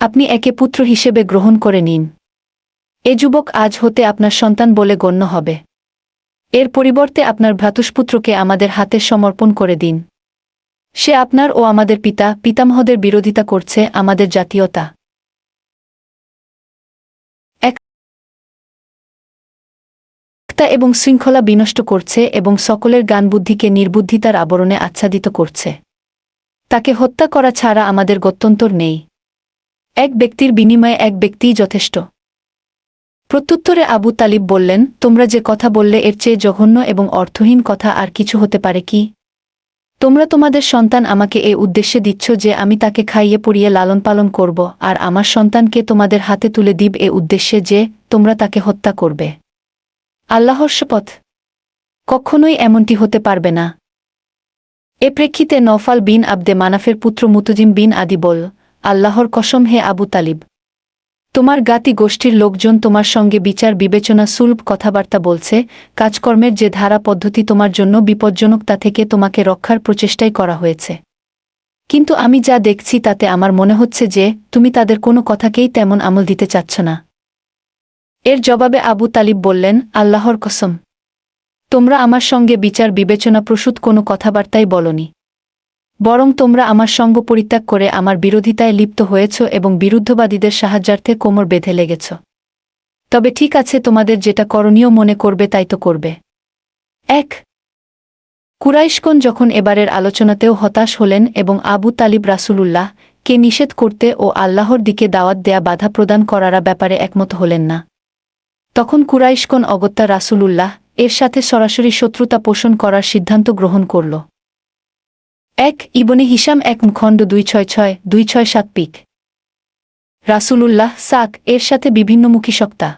A: আপনি একে পুত্র হিসেবে গ্রহণ করে নিন। এ যুবক আজ হতে আপনার সন্তান বলে গণ্য হবে। এর পরিবর্তে আপনার ভ্রাতুষ্পুত্রকে আমাদের হাতে সমর্পণ করে দিন। সে আপনার ও আমাদের পিতামহদের বিরোধিতা করছে, আমাদের জাতীয়তা একতা এবং শৃঙ্খলা বিনষ্ট করছে এবং সকলের জ্ঞানবুদ্ধিকে নির্বুদ্ধিতার আবরণে আচ্ছাদিত করছে। তাকে হত্যা করা ছাড়া আমাদের গত্যন্তর নেই। এক ব্যক্তির বিনিময়ে এক ব্যক্তিই যথেষ্ট। প্রত্যুত্তরে আবু তালিব বললেন, তোমরা যে কথা বললে এর চেয়ে জঘন্য এবং অর্থহীন কথা আর কিছু হতে পারে কি? তোমরা তোমাদের সন্তান আমাকে এ উদ্দেশ্যে দিচ্ছ যে আমি তাকে খাইয়ে পরিয়ে লালন পালন করব, আর আমার সন্তানকে তোমাদের হাতে তুলে দিব এ উদ্দেশ্যে যে তোমরা তাকে হত্যা করবে। আল্লাহর শপথ, কখনোই এমনটি হতে পারবে না। এ প্রেক্ষিতে নওফাল বিন আবদে মানাফের পুত্র মুতজিম বিন আদি বল, আল্লাহর কসম, হে আবু তালিব, তোমার জ্ঞাতি গোষ্ঠীর লোকজন তোমার সঙ্গে বিচার বিবেচনা সুলভ কথাবার্তা বলছে। কাজকর্মের যে ধারা পদ্ধতি তোমার জন্য বিপজ্জনক তা থেকে তোমাকে রক্ষার প্রচেষ্টাই করা হয়েছে, কিন্তু আমি যা দেখছি তাতে আমার মনে হচ্ছে যে তুমি তাদের কোনো কথাকেই তেমন আমল দিতে চাচ্ছ না। এর জবাবে আবু তালিব বললেন, আল্লাহর কসম, তোমরা আমার সঙ্গে বিচার বিবেচনা প্রসূত কোনো কথাবার্তাই বলনি, বরং তোমরা আমার সঙ্গ পরিত্যাগ করে আমার বিরোধিতায় লিপ্ত হয়েছ এবং বিরুদ্ধবাদীদের সাহায্যার্থে কোমর বেঁধে লেগেছ। তবে ঠিক আছে, তোমাদের যেটা করণীয় মনে করবে তাই তো করবে। কুরাইশগণ যখন এবারের আলোচনাতেও হতাশ হলেন এবং আবু তালিব রাসূলুল্লাহ কে নিষেধ করতে ও আল্লাহর দিকে দাওয়াত দেয়া বাধা প্রদান করার ব্যাপারে একমত হলেন না, তখন কুরাইশগণ অগত্যা রাসূলুল্লাহ এর সাথে সরাসরি শত্রুতা পোষণ করার সিদ্ধান্ত গ্রহণ করল। ইবনে হিশাম খণ্ড 266 267 পিক রাসূলুল্লাহ সাক এর সাথে বিভিন্নমুখী সক্তা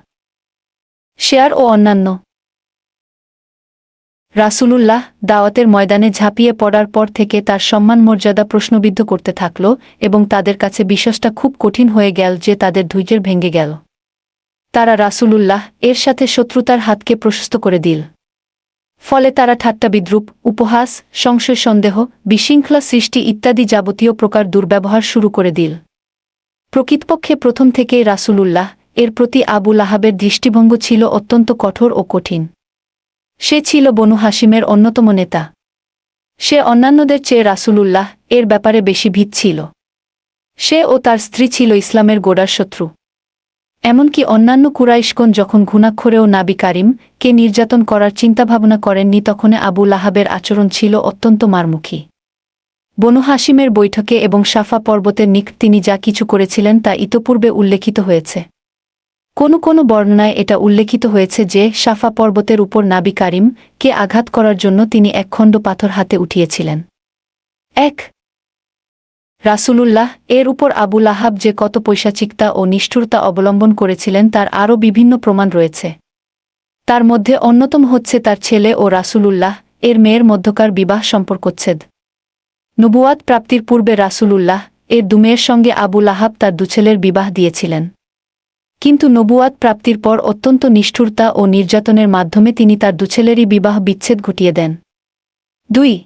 A: শেয়ার ও অন্যান্য। রাসূলুল্লাহ দাওয়াতের ময়দানে ঝাঁপিয়ে পড়ার পর থেকে তার সম্মান মর্যাদা প্রশ্নবিদ্ধ করতে থাকল এবং তাদের কাছে বিশ্বাসটা খুব কঠিন হয়ে গেল যে তাদের ধৈর্যের ভেঙে গেল। তারা রাসূলুল্লাহ এর সাথে শত্রুতার হাতকে প্রশস্ত করে দিল। ফলে তারা ঠাট্টা, বিদ্রূপ, উপহাস, সংশয়, সন্দেহ, বিশৃঙ্খলা সৃষ্টি ইত্যাদি যাবতীয় প্রকার দুর্ব্যবহার শুরু করে দিল। প্রকৃতপক্ষে প্রথম থেকেই রাসূলুল্লাহ এর প্রতি আবু লাহাবের দৃষ্টিভঙ্গ ছিল অত্যন্ত কঠোর ও কঠিন। সে ছিল বনু হাশিমের অন্যতম নেতা। সে অন্যান্যদের চেয়ে রাসূলুল্লাহ এর ব্যাপারে বেশি ভীত ছিল। সে ও তার স্ত্রী ছিল ইসলামের গোড়ার শত্রু। এমনকি অন্যান্য কুরাইশগণ যখন ঘুণাক্ষরেও নাবি কারিম কে নির্যাতন করার চিন্তাভাবনা করেননি, তখন আবু লাহাবের আচরণ ছিল অত্যন্ত মারমুখী। বনু হাশিমের বৈঠকে এবং সাফা পর্বতের নিকট তিনি যা কিছু করেছিলেন তা ইতপূর্বে উল্লেখিত হয়েছে। কোনো বর্ণনায় এটা উল্লেখিত হয়েছে যে সাফা পর্বতের উপর নাবি কারিম কে আঘাত করার জন্য তিনি এক খণ্ড পাথর হাতে উঠিয়েছিলেন। রাসূলুল্লাহ এর উপর আবু লাহাব যে কত পৈশাচিকতা ও নিষ্ঠুরতা অবলম্বন করেছিলেন তার আরও বিভিন্ন প্রমাণ রয়েছে। তার মধ্যে অন্যতম হচ্ছে তার ছেলে ও রাসূলুল্লাহ এর মেয়ের মধ্যকার বিবাহ সম্পর্কচ্ছেদ। নবুয়াত প্রাপ্তির পূর্বে রাসূলুল্লাহ এর দুমেয়ের সঙ্গে আবু লাহাব তার দুছেলের বিবাহ দিয়েছিলেন, কিন্তু নবুয়াত প্রাপ্তির পর অত্যন্ত নিষ্ঠুরতা ও নির্যাতনের মাধ্যমে তিনি তার দুছেলেরই বিবাহ বিচ্ছেদ ঘটিয়ে দেন। 2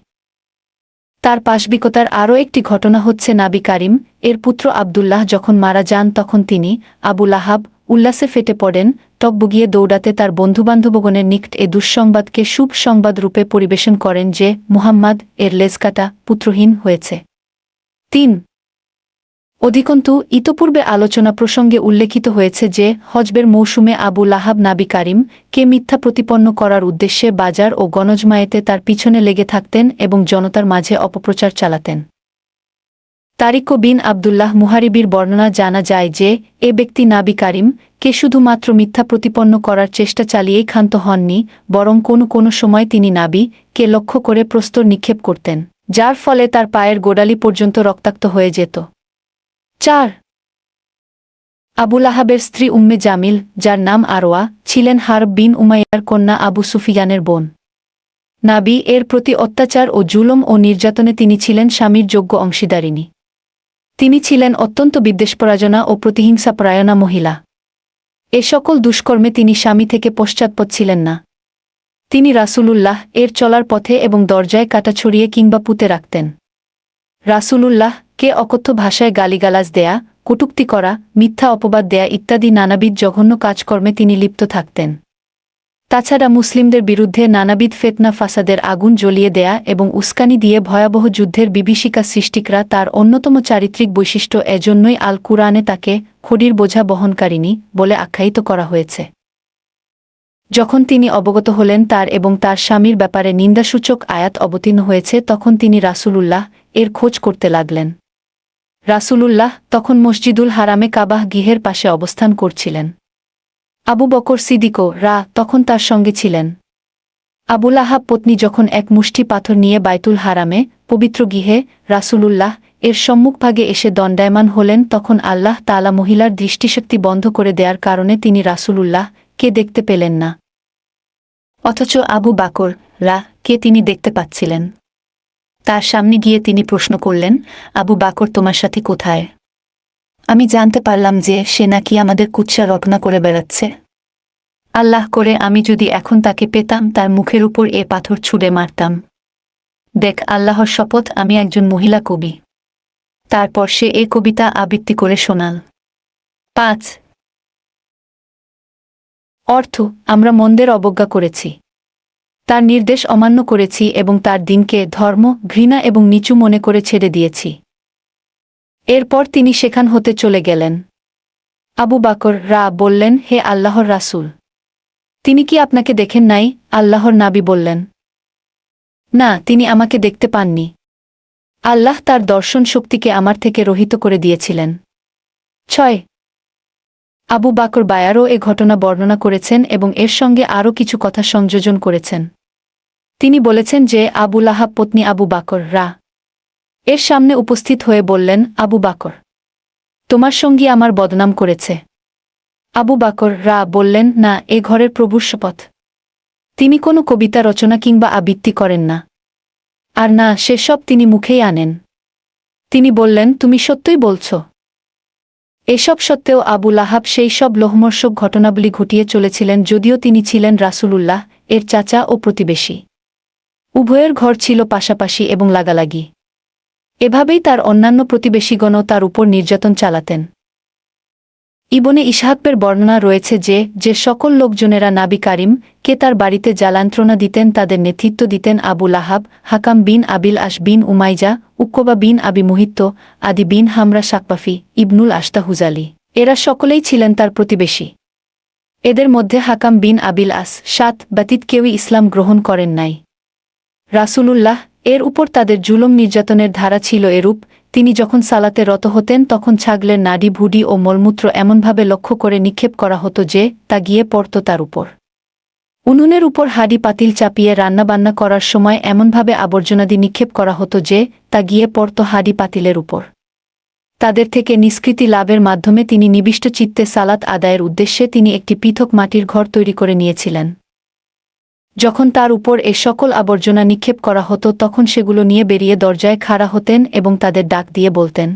A: তার পাশবিকতার আরও একটি ঘটনা হচ্ছে নাবি কারিম এর পুত্র আবদুল্লাহ যখন মারা যান তখন তিনি আবু লাহাব উল্লাসে ফেটে পড়েন, টকবগিয়ে দৌড়াতে তার বন্ধুবান্ধবগণের নিকট এ দুঃসংবাদকে শুভ সংবাদ রূপে পরিবেশন করেন যে মুহাম্মাদ এর লেজকাটা পুত্রহীন হয়েছে। 3 অধিকন্তু ইতপূর্বে আলোচনা প্রসঙ্গে উল্লেখিত হয়েছে যে হজবের মৌসুমে আবু লাহাব নাবি কারিম কে মিথ্যা প্রতিপন্ন করার উদ্দেশ্যে বাজার ও গণজমায়েতে তার পিছনে লেগে থাকতেন এবং জনতার মাঝে অপপ্রচার চালাতেন। তারিক বিন আবদুল্লাহ মুহারিবির বর্ণনা জানা যায় যে এ ব্যক্তি নাবি কারিম কে শুধুমাত্র মিথ্যা প্রতিপন্ন করার চেষ্টা চালিয়েই ক্ষান্ত হননি, বরং কোনো সময় তিনি নাবি কে লক্ষ্য করে প্রস্তর নিক্ষেপ করতেন, যার ফলে তার পায়ের গোড়ালি পর্যন্ত রক্তাক্ত হয়ে যেত। 4 আবু লাহাবের স্ত্রী উম্মে জামিল, যার নাম আরওয়া, ছিলেন হারব বিন উমাইয়ার কন্যা আবু সুফিয়ানের বোন। নাবি এর প্রতি অত্যাচার ও জুলুম ও নির্যাতনে তিনি ছিলেন স্বামীর যোগ্য অংশীদারিণী। তিনি ছিলেন অত্যন্ত বিদ্বেষপরায়ণা ও প্রতিহিংসাপরায়ণা মহিলা। এ সকল দুষ্কর্মে তিনি স্বামী থেকে পশ্চাৎপদ ছিলেন না। তিনি রাসূলুল্লাহ এর চলার পথে এবং দরজায় কাটা ছড়িয়ে কিংবা পুঁতে রাখতেন। রাসূলুল্লাহ কে অকথ্য ভাষায় গালিগালাজ দেয়া, কটূক্তি করা, মিথ্যা অপবাদ দেয়া ইত্যাদি নানাবিধ জঘন্য কাজকর্মে তিনি লিপ্ত থাকতেন। তাছাড়া মুসলিমদের বিরুদ্ধে নানাবিধ ফিতনা ফাসাদের আগুন জ্বলিয়ে দেয়া এবং উস্কানি দিয়ে ভয়াবহ যুদ্ধের বিভীষিকা সৃষ্টিকরা তার অন্যতম চারিত্রিক বৈশিষ্ট্য। এজন্যই আল কুরআনে তাকে খড়ির বোঝা বহনকারিণী বলে আখ্যায়িত করা হয়েছে। যখন তিনি অবগত হলেন তার এবং তার স্বামীর ব্যাপারে নিন্দাসূচক আয়াত অবতীর্ণ হয়েছে, তখন তিনি রাসূলুল্লাহ এর খোঁজ করতে লাগলেন। রাসূলুল্লাহ তখন মসজিদুল হারামে কাবাহ গৃহের পাশে অবস্থান করছিলেন। আবু বকর সিদ্দিকও তখন তার সঙ্গে ছিলেন। আবু লাহাব পত্নী যখন এক মুষ্টি পাথর নিয়ে বাইতুল হারামে পবিত্র গৃহে রাসূলুল্লাহ এর সম্মুখভাগে এসে দণ্ডায়মান হলেন, তখন আল্লাহ তাআলা মহিলার দৃষ্টিশক্তি বন্ধ করে দেওয়ার কারণে তিনি রাসূলুল্লাহ কে দেখতে পেলেন না, অথচ আবু বকর কে তিনি দেখতে পাচ্ছিলেন। তার সামনে গিয়ে তিনি প্রশ্ন করলেন, আবু বকর তোমার সাথী কোথায়? আমি জানতে পারলাম যে সে নাকি আমাদের কুৎসা রটনা করে বেড়াচ্ছে। আল্লাহ করে আমি যদি এখন তাকে পেতাম, তার মুখের উপর এ পাথর ছুঁড়ে মারতাম। দেখ, আল্লাহর শপথ, আমি একজন মহিলা কবি। তারপর সে এ কবিতা আবৃত্তি করে শোনাল। 5 অর্থ, আমরা মন্দের অবজ্ঞা করেছি, তার নির্দেশ অমান্য করেছি এবং তার দিনকে ধর্ম, ঘৃণা এবং নিচু মনে করে ছেড়ে দিয়েছি। এরপর তিনি সেখান হতে চলে গেলেন। আবু বকর বললেন, হে আল্লাহর রাসূল, তিনি কি আপনাকে দেখেন নাই? আল্লাহর নাবী বললেন, না, তিনি আমাকে দেখতে পাননি। আল্লাহ তার দর্শন শক্তিকে আমার থেকে রহিত করে দিয়েছিলেন। 6 আবু বকর বায়ারও এ ঘটনা বর্ণনা করেছেন এবং এর সঙ্গে আরও কিছু কথা সংযোজন করেছেন। তিনি বলেছেন যে আবু লাহাব পত্নী আবু বকর এর সামনে উপস্থিত হয়ে বললেন, আবু বকর, তোমার সঙ্গী আমার বদনাম করেছে। আবু বকর বললেন, না, এ ঘরের প্রভুর শপথ, তিনি কোনো কবিতা রচনা কিংবা আবৃত্তি করেন না, আর না সেসব তিনি মুখেই আনেন। তিনি বললেন, তুমি সত্যই বলছ? এসব সত্ত্বেও আবু লাহাব সেই সব লোহমর্ষক ঘটনাবলী ঘটিয়ে চলেছিলেন, যদিও তিনি ছিলেন রাসূলুল্লাহ এর চাচা ও প্রতিবেশী। উভয়ের ঘর ছিল পাশাপাশি এবং লাগালাগি। এভাবেই তার অন্যান্য প্রতিবেশীগণও তার উপর নির্যাতন চালাতেন। ইবনে ইসহাকের বর্ণনা রয়েছে যে সকল লোকজনেরা নাবি কারিম কে তার বাড়িতে জ্বালান্ত্রণা দিতেন তাদের নেতৃত্ব দিতেন আবু লাহাব, হাকাম বিন আবিল আস বিন উমাইজা, উক্কবা বিন আবি মুহিত্ত, আদি বিন হামরা সাকপাফি, ইবনুল আশতা হুজালি, এরা সকলেই ছিলেন তার প্রতিবেশী। এদের মধ্যে হাকাম বিন আবিল আস সাত ব্যতীত কেউই ইসলাম গ্রহণ করেন নাই। রাসূলুল্লাহ এর উপর তাদের জুলুম নির্যাতনের ধারা ছিল এরূপ, তিনি যখন সালাতে রত হতেন তখন ছাগলের নাড়ি ভুডি ও মলমূত্র এমনভাবে লক্ষ্য করে নিক্ষেপ করা হতো যে তা গিয়ে পড়ত তার উপর। উনুনের উপর হাঁড়ি পাতিল চাপিয়ে রান্নাবান্না করার সময় এমনভাবে আবর্জনাদি নিক্ষেপ করা হতো যে তা গিয়ে পড়ত হাঁড়ি পাতিলের উপর। তাদের থেকে নিষ্কৃতি লাভের মাধ্যমে তিনি নিবিষ্ট চিত্তে সালাত আদায়ের উদ্দেশ্যে তিনি একটি পৃথক মাটির ঘর তৈরি করে নিয়েছিলেন। যখন তার উপর এ সকল আবর্জনা নিক্ষেপ করা হতো তখন সেগুলো নিয়ে বেরিয়ে দরজায় খাড়া হতেন এবং তাদের ডাক দিয়ে বলতেন,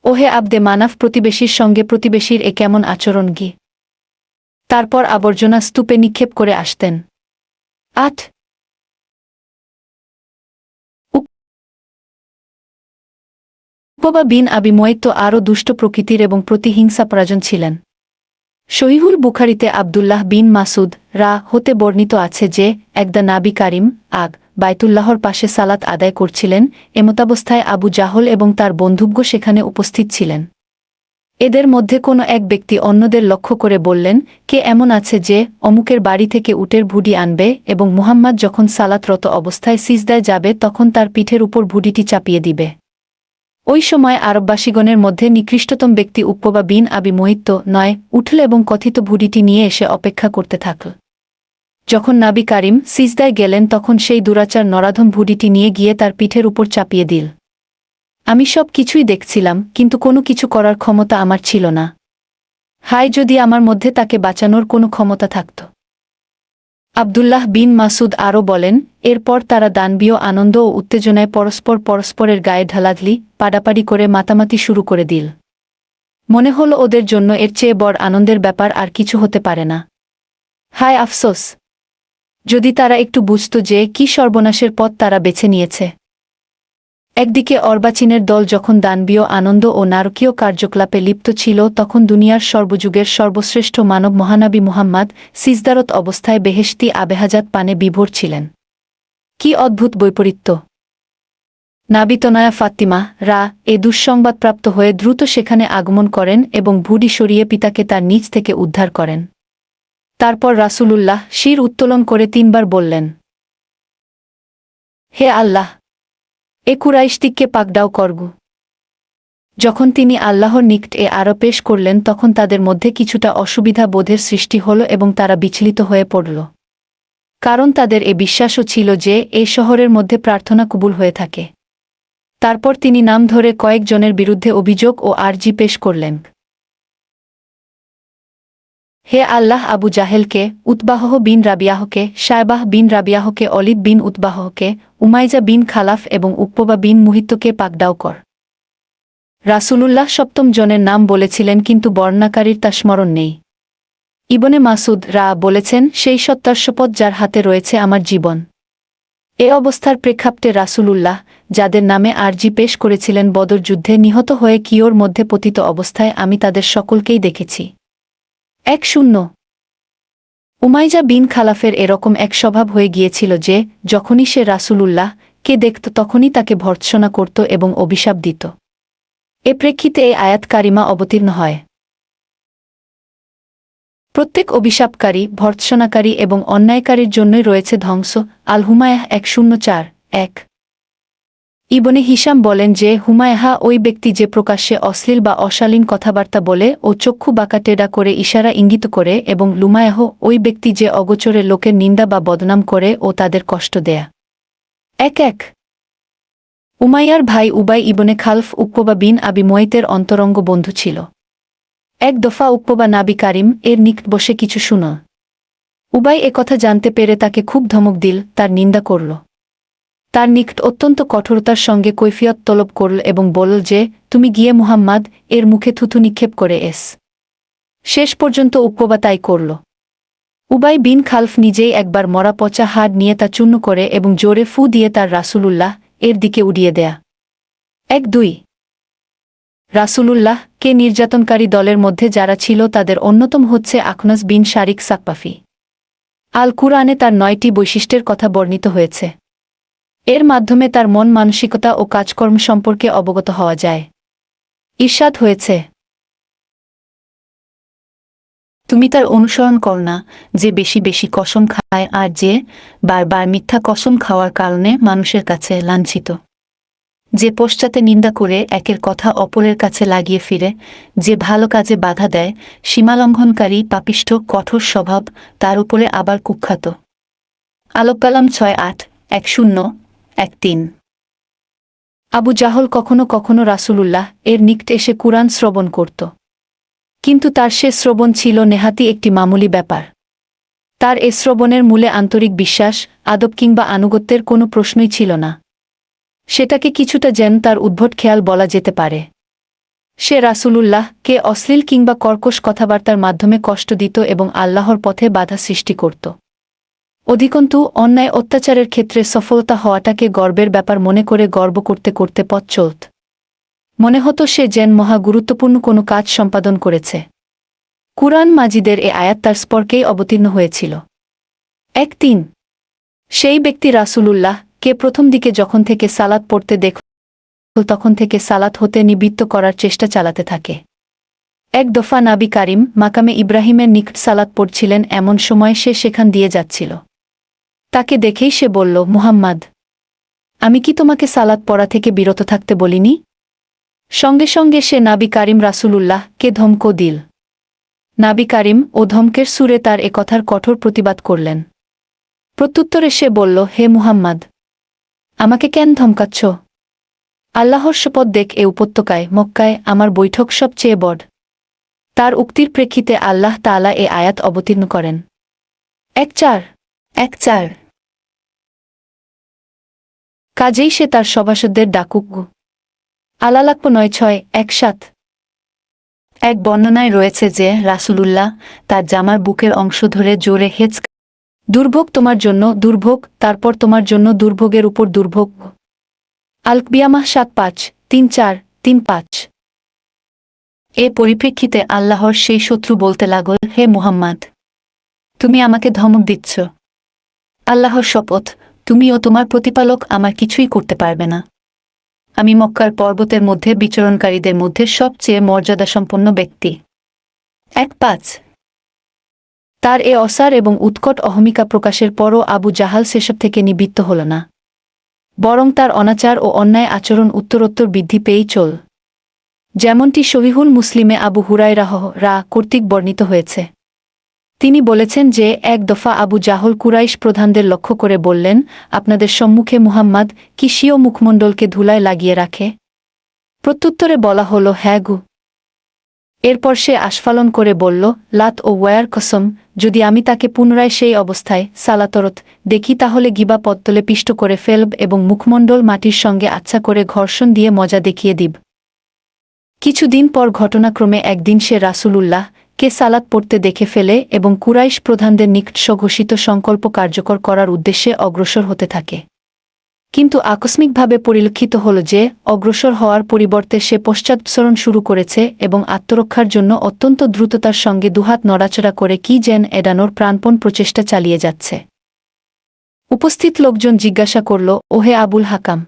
A: ওহে আবদে মানাফ, প্রতিবেশীর সঙ্গে প্রতিবেশীর এ কেমন আচরণ গি। তারপর আবর্জনা স্তূপে নিক্ষেপ করে আসতেন। ৮ উকবা বিন আবি মুয়াইত তো আরও দুষ্ট প্রকৃতির এবং প্রতিহিংসাপরায়ণ ছিলেন। সহিহুল বুখারীতে আবদুল্লাহ বিন মাসুদ হতে বর্ণিত আছে যে একদা নাবী কারিম বাইতুল্লাহর পাশে সালাত আদায় করছিলেন, এমতাবস্থায় আবু জাহল এবং তার বন্ধুজ্ঞ সেখানে উপস্থিত ছিলেন। এদের মধ্যে কোনো এক ব্যক্তি অন্যদের লক্ষ্য করে বললেন, কে এমন আছে যে অমুকের বাড়ি থেকে উটের ভুডি আনবে এবং মুহাম্মদ যখন সালাতরত অবস্থায় সিজদায় যাবে তখন তার পিঠের উপর ভুডিটি চাপিয়ে দিবে। ওই সময় আরববাসীগণের মধ্যে নিকৃষ্টতম ব্যক্তি উকবা বিন আবি মুয়াইত উঠল এবং কথিত ভুডিটি নিয়ে এসে অপেক্ষা করতে থাকল। যখন নাবী কারিম সিজদায় গেলেন তখন সেই দুরাচার নরাধম ভুডিটি নিয়ে গিয়ে তার পিঠের উপর চাপিয়ে দিল। আমি সব কিছুই দেখছিলাম, কিন্তু কোনো কিছু করার ক্ষমতা আমার ছিল না। হায়, যদি আমার মধ্যে তাকে বাঁচানোর কোনো ক্ষমতা থাকত। আবদুল্লাহ বিন মাসুদ আরও বলেন, এরপর তারা দানবীয় আনন্দ ও উত্তেজনায় পরস্পরের গায়ে ঢালাঢলি পাডাপাড়ি করে মাতামাতি শুরু করে দিল। মনে হল ওদের জন্য এর চেয়ে বড় আনন্দের ব্যাপার আর কিছু হতে পারে না। হায় আফসোস, যদি তারা একটু বুঝত যে কি সর্বনাশের পথ তারা বেছে নিয়েছে। একদিকে অর্বাচীনের দল যখন দানবীয় আনন্দ ও নারকীয় কার্যকলাপে লিপ্ত ছিল, তখন দুনিয়ার সর্বযুগের সর্বশ্রেষ্ঠ মানব মহানবী মুহাম্মদ সিজদারত অবস্থায় বেহেশতি আবেহাজাত পানে বিভোর ছিলেন। কি অদ্ভুত বৈপরীত্য! নাবিতনয়া ফাতিমা এ দুঃসংবাদপ্রাপ্ত হয়ে দ্রুত সেখানে আগমন করেন এবং ভুডি সরিয়ে পিতাকে তার নিচ থেকে উদ্ধার করেন। তারপর রাসূলুল্লাহ শির উত্তোলন করে ৩ বার বললেন, হে আল্লাহ, এ কুরাইশদিগকে পাকড়াও করগু। যখন তিনি আল্লাহর নিকট এ আরো পেশ করলেন তখন তাদের মধ্যে কিছুটা অসুবিধা বোধের সৃষ্টি হল এবং তারা বিচলিত হয়ে পড়ল, কারণ তাদের এ বিশ্বাসও ছিল যে এই শহরের মধ্যে প্রার্থনা কবুল হয়ে থাকে। তারপর তিনি নাম ধরে কয়েকজনের বিরুদ্ধে অভিযোগ ও আরজি পেশ করলেন। হে আল্লাহ, আবু জাহেলকে, উতবাহ বিন রাবিয়াহকে, শায়বাহ বিন রাবিয়াহকে, অলিদ বিন উতবাহকে, উমাইজা বিন খালাফ এবং উকবা বিন মুহিত্তকে পাকড়াও কর। রাসূলুল্লাহ ৭ম জনের নাম বলেছিলেন, কিন্তু বর্ণনাকারীর তা স্মরণ নেই। ইবনে মাসুদ বলেছেন, সেই সত্তার শপথ যার হাতে রয়েছে আমার জীবন। এ অবস্থার প্রেক্ষাপটে রাসূলুল্লাহ যাদের নামে আরজি পেশ করেছিলেন, বদর যুদ্ধে নিহত হয়ে কিওর মধ্যে পতিত অবস্থায় আমি তাদের সকলকেই দেখেছি। ১-০ উমাইজা বিন খালাফের এরকম এক স্বভাব হয়ে গিয়েছিল যে যখনই সে রাসূলুল্লাহ কে দেখত তখনই তাকে ভর্ৎসনা করত এবং অভিশাপ দিত। এ প্রেক্ষিতে এই আয়াত কারিমা অবতীর্ণ হয়। প্রত্যেক অভিশাপকারী, ভর্ৎসনাকারী এবং অন্যায়কারীর জন্যই রয়েছে ধ্বংস। আল হুমায়াহ ১-০৪-১। ইবনে হিশাম বলেন যে হুমায়াহা ওই ব্যক্তি যে প্রকাশ্যে অশ্লীল বা অশালীন কথাবার্তা বলে ও চক্ষু বাঁকা টেডা করে ইশারা ইঙ্গিত করে, এবং লুমায়াহ ওই ব্যক্তি যে অগোচরে লোকের নিন্দা বা বদনাম করে ও তাদের কষ্ট দেয়া। ১-১ উমাইয়ার ভাই উবাই ইবনে খালফ উকবা বিন আবি মুয়াইতের অন্তরঙ্গ বন্ধু ছিল। এক দফা উকবা নাবী কারিম এর নিকট বসে কিছু শুন। উবাই কথা জানতে পেরে তাকে খুব ধমক দিল, তার নিন্দা করল। তার নিকট অত্যন্ত কঠোরতার সঙ্গে কৈফিয়ত তলব করল এবং বলল যে তুমি গিয়ে মুহাম্মদ এর মুখে থুথু নিক্ষেপ করে এস। শেষ পর্যন্ত উকবা তাই করল। উবাই বিন খালফ নিজেই একবার মরা পচা হাড় নিয়ে তা চূর্ণ করে এবং জোরে ফু দিয়ে তার রাসূলুল্লাহ এর দিকে উড়িয়ে দেয়া। ১-২ রাসূলুল্লাহ কে নির্যাতনকারী দলের মধ্যে যারা ছিল তাদের অন্যতম হচ্ছে আখনাস বিন শারিক সাকপাফি। আল কুরআনে তার ৯টি বৈশিষ্ট্যের কথা বর্ণিত হয়েছে। এর মাধ্যমে তার মন মানসিকতা ও কাজকর্ম সম্পর্কে অবগত হওয়া যায়। ইরশাদ হয়েছে, তুমি তার অনুসরণ কর না, যে বেশি বেশি কসম খায় আর যে বারবার মিথ্যা কসম খাওয়ার কারণে মানুষের কাছে লাঞ্ছিত, যে পশ্চাতে নিন্দা করে একের কথা অপরের কাছে লাগিয়ে ফিরে, যে ভালো কাজে বাধা দেয়, সীমালঙ্ঘনকারী, পাপিষ্ঠ, কঠোর স্বভাব, তার উপরে আবার কুখ্যাত। আলোককালাম 6:8-10-13। আবু জাহল কখনো কখনো রাসূলুল্লাহ এর নিকট এসে কুরআন শ্রবণ করত, কিন্তু তার সে শ্রবণ ছিল নেহাতি একটি মামুলি ব্যাপার। তার এ শ্রবণের মূলে আন্তরিক বিশ্বাস, আদব কিংবা আনুগত্যের কোনো প্রশ্নই ছিল না। সেটাকে কিছুটা যেন তার উদ্ভট খেয়াল বলা যেতে পারে। সে রাসূলুল্লাহকে অশ্লীল কিংবা কর্কশ কথাবার্তার মাধ্যমে কষ্ট দিত এবং আল্লাহর পথে বাধা সৃষ্টি করত। অধিকন্তু অন্যায় অত্যাচারের ক্ষেত্রে সফলতা হওয়াটাকে গর্বের ব্যাপার মনে করে গর্ব করতে করতে পথ চলত। মনে হতো সে যেন মহা গুরুত্বপূর্ণ কোনো কাজ সম্পাদন করেছে। কুরআন মাজিদের এ আয়াত তার স্পর্কেই অবতীর্ণ হয়েছিল। 1:3। সেই ব্যক্তি রাসূলুল্লাহকে প্রথম দিকে যখন থেকে সালাত পড়তে দেখল তখন থেকে সালাত হতে নিবৃত্ত করার চেষ্টা চালাতে থাকে। এক দফা নাবী কারিম মাকামে ইব্রাহিমের নিকট সালাত পড়ছিলেন, এমন সময় সে সেখান দিয়ে যাচ্ছিল। তাকে দেখেই সে বলল, মুহাম্মদ, আমি কি তোমাকে সালাত পড়া থেকে বিরত থাকতে বলিনি? সঙ্গে সঙ্গে সে নাবী কারিম রাসূলুল্লাহকে ধমকও দিল। নাবী কারিম ও ধমকের সুরে তার এ কথার কঠোর প্রতিবাদ করলেন। প্রত্যুত্তরে সে বলল, হে মুহাম্মদ, আমাকে কেন ধমকাচ্ছ? আল্লাহর শপথ, দেখ, এ উপত্যকায় মক্কায় আমার বৈঠক সবচেয়ে বড়। তার উক্তির প্রেক্ষিতে আল্লাহ তাআলা এ আয়াত অবতীর্ণ করেন। 1:4 কাজেই সে তার সভাসদদের ডাকুক। আলালাক্প 9:6-1:7। এক বর্ণনায় রয়েছে যে রাসূলুল্লাহ তার জামার বুকের অংশ ধরে জোরে হেঁচ, দুর্ভোগ তোমার জন্য দুর্ভোগ, তারপর তোমার জন্য দুর্ভোগের উপর দুর্ভোগ। আল-কিয়ামাহ 7:5-3-4-3-5। এ পরিপ্রেক্ষিতে আল্লাহর সেই শত্রু বলতে লাগল, হে মুহাম্মদ, তুমি আমাকে ধমক দিচ্ছ। আল্লাহর শপথ, তুমি ও তোমার প্রতিপালক আমার কিছুই করতে পারবে না। আমি মক্কার পর্বতের মধ্যে বিচরণকারীদের মধ্যে সবচেয়ে মর্যাদাসম্পন্ন ব্যক্তি। 1:5। তার এ অসার এবং উৎকট অহমিকা প্রকাশের পরও আবু জাহাল সেসব থেকে নিবৃত্ত হল না, বরং তার অনাচার ও অন্যায় আচরণ উত্তরোত্তর বৃদ্ধি পেয়েই চল, যেমনটি সহিহুল মুসলিমে আবু হুরায়রাহ কর্তৃক বর্ণিত হয়েছে। তিনি বলেছেন যে এক দফা আবু জাহল কুরাইশ প্রধানদের লক্ষ্য করে বললেন, আপনাদের সম্মুখে মুহাম্মদ কি স্বীয় মুখমণ্ডলকে ধুলায় লাগিয়ে রাখে? প্রত্যুত্তরে বলা হল, হ্যাঁ গু। এরপর সে আস্ফালন করে বলল, লাত ও ওয়ার কসম, যদি আমি তাকে পুনরায় সেই অবস্থায় সালাতরত দেখি তাহলে গিবা পত্তলে পিষ্ট করে ফেলব এবং মুখমণ্ডল মাটির সঙ্গে আচ্ছা করে ঘর্ষণ দিয়ে মজা দেখিয়ে দিব। কিছুদিন পর ঘটনাক্রমে একদিন সে রাসূলুল্লাহকে সালাত পড়তে দেখে ফেলে এবং কুরাইশ প্রধানদের নিকট স্বঘোষিত সংকল্প কার্যকর করার উদ্দেশ্যে অগ্রসর হতে থাকে। কিন্তু আকস্মিকভাবে পরিলক্ষিত হল যে অগ্রসর হওয়ার পরিবর্তে সে পশ্চাৎসরণ শুরু করেছে এবং আত্মরক্ষার জন্য অত্যন্ত দ্রুততার সঙ্গে দুহাত নড়াচড়া করে কি যেন এড়ানোর প্রাণপণ প্রচেষ্টা চালিয়ে যাচ্ছে। উপস্থিত লোকজন জিজ্ঞাসা করল, ওহে আবুল হাকাম,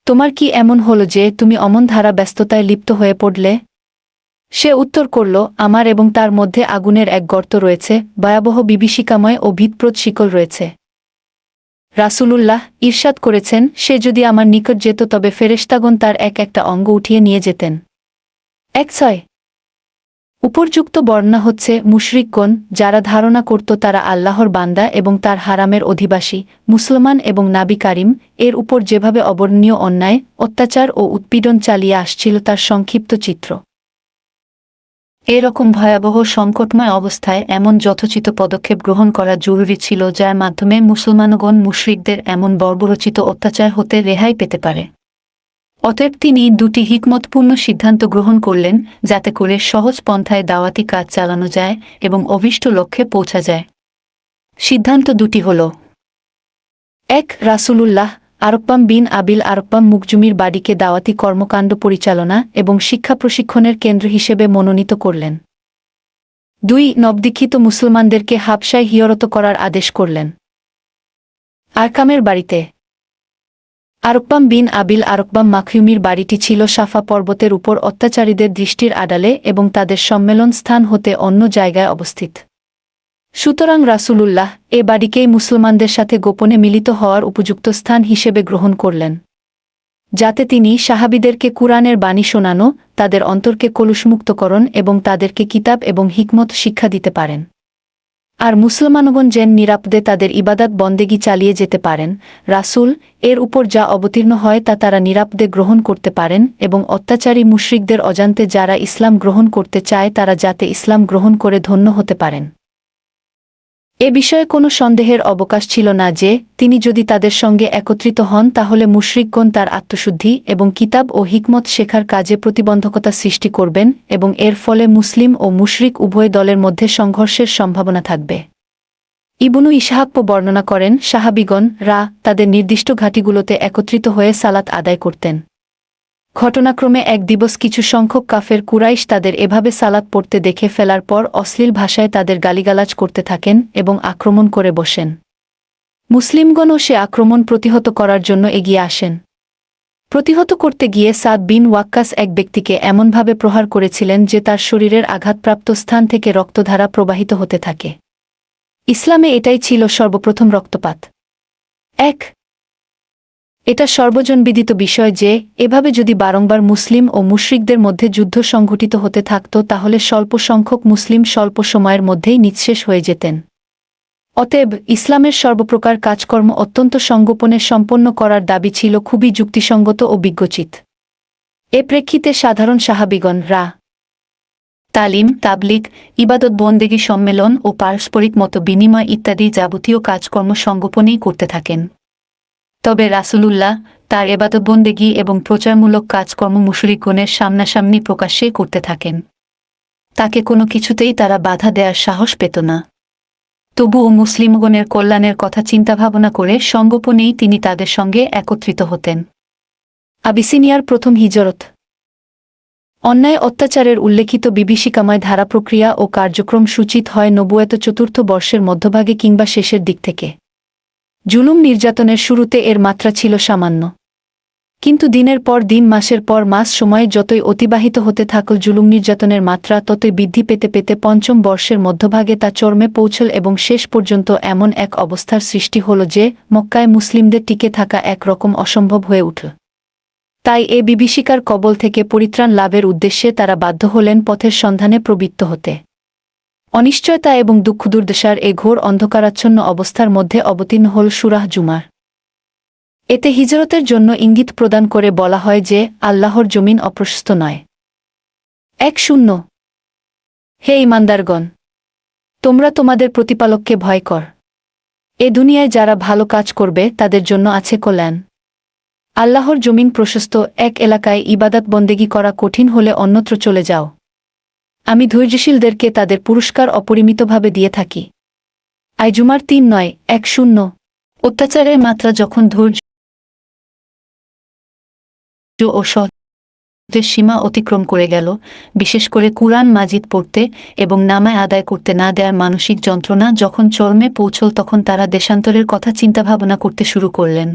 A: তোমার কি এমন হল যে তুমি অমন ধারা ব্যস্ততায় লিপ্ত হয়ে পড়লে? সে উত্তর করল, আমার এবং তার মধ্যে আগুনের এক গর্ত রয়েছে, ভয়াবহ বিভীষিকাময় ও ভীতপ্রদ শিকল রয়েছে। রাসূলুল্লাহ ইরশাদ করেছেন, সে যদি আমার নিকট যেত তবে ফেরেশতাগণ তার এক একটা অঙ্গ উঠিয়ে নিয়ে যেতেন। 1:6 উপর্যুক্ত বর্ণনা হচ্ছে মুশরিকগণ যারা ধারণা করত তারা আল্লাহর বান্দা এবং তার হারামের অধিবাসী, মুসলমান এবং নাবী কারিম এর উপর যেভাবে অবর্ণনীয় অন্যায়, অত্যাচার ও উৎপীড়ন চালিয়ে আসছিল তার সংক্ষিপ্ত চিত্র। এরকম ভয়াবহ সংকটময় অবস্থায় এমন যথোচিত পদক্ষেপ গ্রহণ করা জরুরি ছিল যার মাধ্যমে মুসলমানগণ মুশরিকদের এমন বর্বরচিত অত্যাচার হতে রেহাই পেতে পারে। অতএব তিনি দুটি হিকমতপূর্ণ সিদ্ধান্ত গ্রহণ করলেন যাতে করে সহজ পন্থায় দাওয়াতি কাজ চালানো যায় এবং অভীষ্ট লক্ষ্যে পৌঁছা যায়। সিদ্ধান্ত দুটি হল: 1. রাসূলুল্লাহ আরকবাম বিন আবিল আরকবাম মুকজুমির বাড়িকে দাওয়াতি কর্মকাণ্ড পরিচালনা এবং শিক্ষা প্রশিক্ষণের কেন্দ্র হিসেবে মনোনীত করলেন। 2. নবদীক্ষিত মুসলমানদেরকে হাবশায় হিয়রত করার আদেশ করলেন। আরকামের বাড়িতে আরকবাম বিন আবিল আরকবাম মাখইউমির বাড়িটি ছিল সাফা পর্বতের উপর অত্যাচারীদের দৃষ্টির আড়ালে এবং তাদের সম্মেলন স্থান হতে অন্য জায়গায় অবস্থিত। সুতরাং রাসূলুল্লাহ এ বাড়িকেই মুসলমানদের সাথে গোপনে মিলিত হওয়ার উপযুক্ত স্থান হিসেবে গ্রহণ করলেন, যাতে তিনি সাহাবীদেরকে কুরআনের বাণী শোনানো, তাদের অন্তরকে কলুষমুক্তকরণ এবং তাদেরকে কিতাব এবং হিকমত শিক্ষা দিতে পারেন। আর মুসলমানগণ যেন নিরাপদে তাদের ইবাদত বন্দেগী চালিয়ে যেতে পারেন। রাসূল এর উপর যা অবতীর্ণ হয় তা তারা নিরাপদে গ্রহণ করতে পারেন এবং অত্যাচারী মুশরিকদের অজান্তে যারা ইসলাম গ্রহণ করতে চায় তারা যাতে ইসলাম গ্রহণ করে ধন্য হতে পারেন। এ বিষয়ে কোনো সন্দেহের অবকাশ ছিল না যে তিনি যদি তাদের সঙ্গে একত্রিত হন তাহলে মুশরিকগণ তার আত্মশুদ্ধি এবং কিতাব ও হিকমত শেখার কাজে প্রতিবন্ধকতা সৃষ্টি করবেন এবং এর ফলে মুসলিম ও মুশরিক উভয় দলের মধ্যে সংঘর্ষের সম্ভাবনা থাকবে। ইবনু ইসহাক বর্ণনা করেন, সাহাবীগণ তাদের নির্দিষ্ট ঘাঁটিগুলোতে একত্রিত হয়ে সালাত আদায় করতেন। ঘটনাক্রমে এক দিবস কিছু সংখ্যক কাফের কুরাইশ তাদের এভাবে সালাত পড়তে দেখে ফেলার পর অশ্লীল ভাষায় তাদের গালিগালাজ করতে থাকেন এবং আক্রমণ করে বসেন। মুসলিমগণও সে আক্রমণ প্রতিহত করার জন্য এগিয়ে আসেন। প্রতিহত করতে গিয়ে সাদ বিন ওয়াক্কাস এক ব্যক্তিকে এমনভাবে প্রহার করেছিলেন যে তার শরীরের আঘাতপ্রাপ্ত স্থান থেকে রক্তধারা প্রবাহিত হতে থাকে। ইসলামে এটাই ছিল সর্বপ্রথম রক্তপাত। এটা সর্বজনবিদিত বিষয় যে এভাবে যদি বারংবার মুসলিম ও মুশরিকদের মধ্যে যুদ্ধ সংঘটিত হতে থাকত তাহলে স্বল্প সংখ্যক মুসলিম স্বল্প সময়ের মধ্যেই নিঃশেষ হয়ে যেতেন। অতএব ইসলামের সর্বপ্রকার কাজকর্ম অত্যন্ত সংগোপনে সম্পন্ন করার দাবি ছিল খুবই যুক্তিসঙ্গত ও বিজ্ঞোচিত। এ প্রেক্ষিতে সাধারণ সাহাবীগণ তালিম, তাবলিগ, ইবাদত বন্দেগী সম্মেলন ও পারস্পরিক মত বিনিময় ইত্যাদি যাবতীয় কাজকর্ম সংগোপনেই করতে থাকেন। তবে রাসূলুল্লাহ তার ইবাদতবন্দেগী এবং প্রচারমূলক কাজকর্ম মুশরিকগণের সামনাসামনি প্রকাশ্যে করতে থাকেন। তাকে কোনো কিছুতেই তারা বাধা দেওয়ার সাহস পেত না। তবুও মুসলিমগণের কল্যাণের কথা চিন্তাভাবনা করে সংগোপনেই তিনি তাদের সঙ্গে একত্রিত হতেন। আবিসিনিয়ার প্রথম হিজরত। অন্যায় অত্যাচারের উল্লেখিত বিভীষিকাময় ধারা প্রক্রিয়া ও কার্যক্রম সূচিত হয় নবুয়ত চতুর্থ বর্ষের মধ্যভাগে কিংবা শেষের দিক থেকে। জুলুম নির্যাতনের শুরুতে এর মাত্রা ছিল সামান্য, কিন্তু দিনের পর দিন মাসের পর মাস সময়ে যতই অতিবাহিত হতে থাকল জুলুম নির্যাতনের মাত্রা ততই বৃদ্ধি পেতে পেতে পঞ্চম বর্ষের মধ্যভাগে তা চরমে পৌঁছল এবং শেষ পর্যন্ত এমন এক অবস্থার সৃষ্টি হল যে মক্কায় মুসলিমদের টিকে থাকা এক রকম অসম্ভব হয়ে উঠল। তাই এ বিভীষিকার কবল থেকে পরিত্রাণ লাভের উদ্দেশ্যে তারা বাধ্য হলেন পথের সন্ধানে প্রবৃত্ত হতে। অনিশ্চয়তা এবং দুঃখ দুর্দশার এ ঘোর অন্ধকারাচ্ছন্ন অবস্থার মধ্যে অবতীর্ণ হল সূরা জুমার। এতে হিজরতের জন্য ইঙ্গিত প্রদান করে বলা হয় যে আল্লাহর জমিন অপ্রশস্ত নয়। ১-০ হে ঈমানদারগণ, তোমরা তোমাদের প্রতিপালককে ভয় কর। এ দুনিয়ায় যারা ভালো কাজ করবে তাদের জন্য আছে কল্যাণ। আল্লাহর জমিন প্রশস্ত, এক এলাকায় ইবাদত বন্দেগী করা কঠিন হলে অন্যত্র চলে যাও। আমি ধৈর্যশীলদেরকে তাদের পুরস্কার অপরিমিতভাবে দিয়ে থাকি। জুমার ৩-৯-১-০ অত্যাচারের মাত্রা যখন ধৈর্য ও সহ্যের সীমা অতিক্রম করে গেল, বিশেষ করে কুরআন মাজিদ পড়তে এবং নামায় আদায় করতে না দেওয়ার মানসিক যন্ত্রণা যখন চরমে পৌঁছল তখন তারা দেশান্তরের কথা চিন্তাভাবনা করতে শুরু করলেন।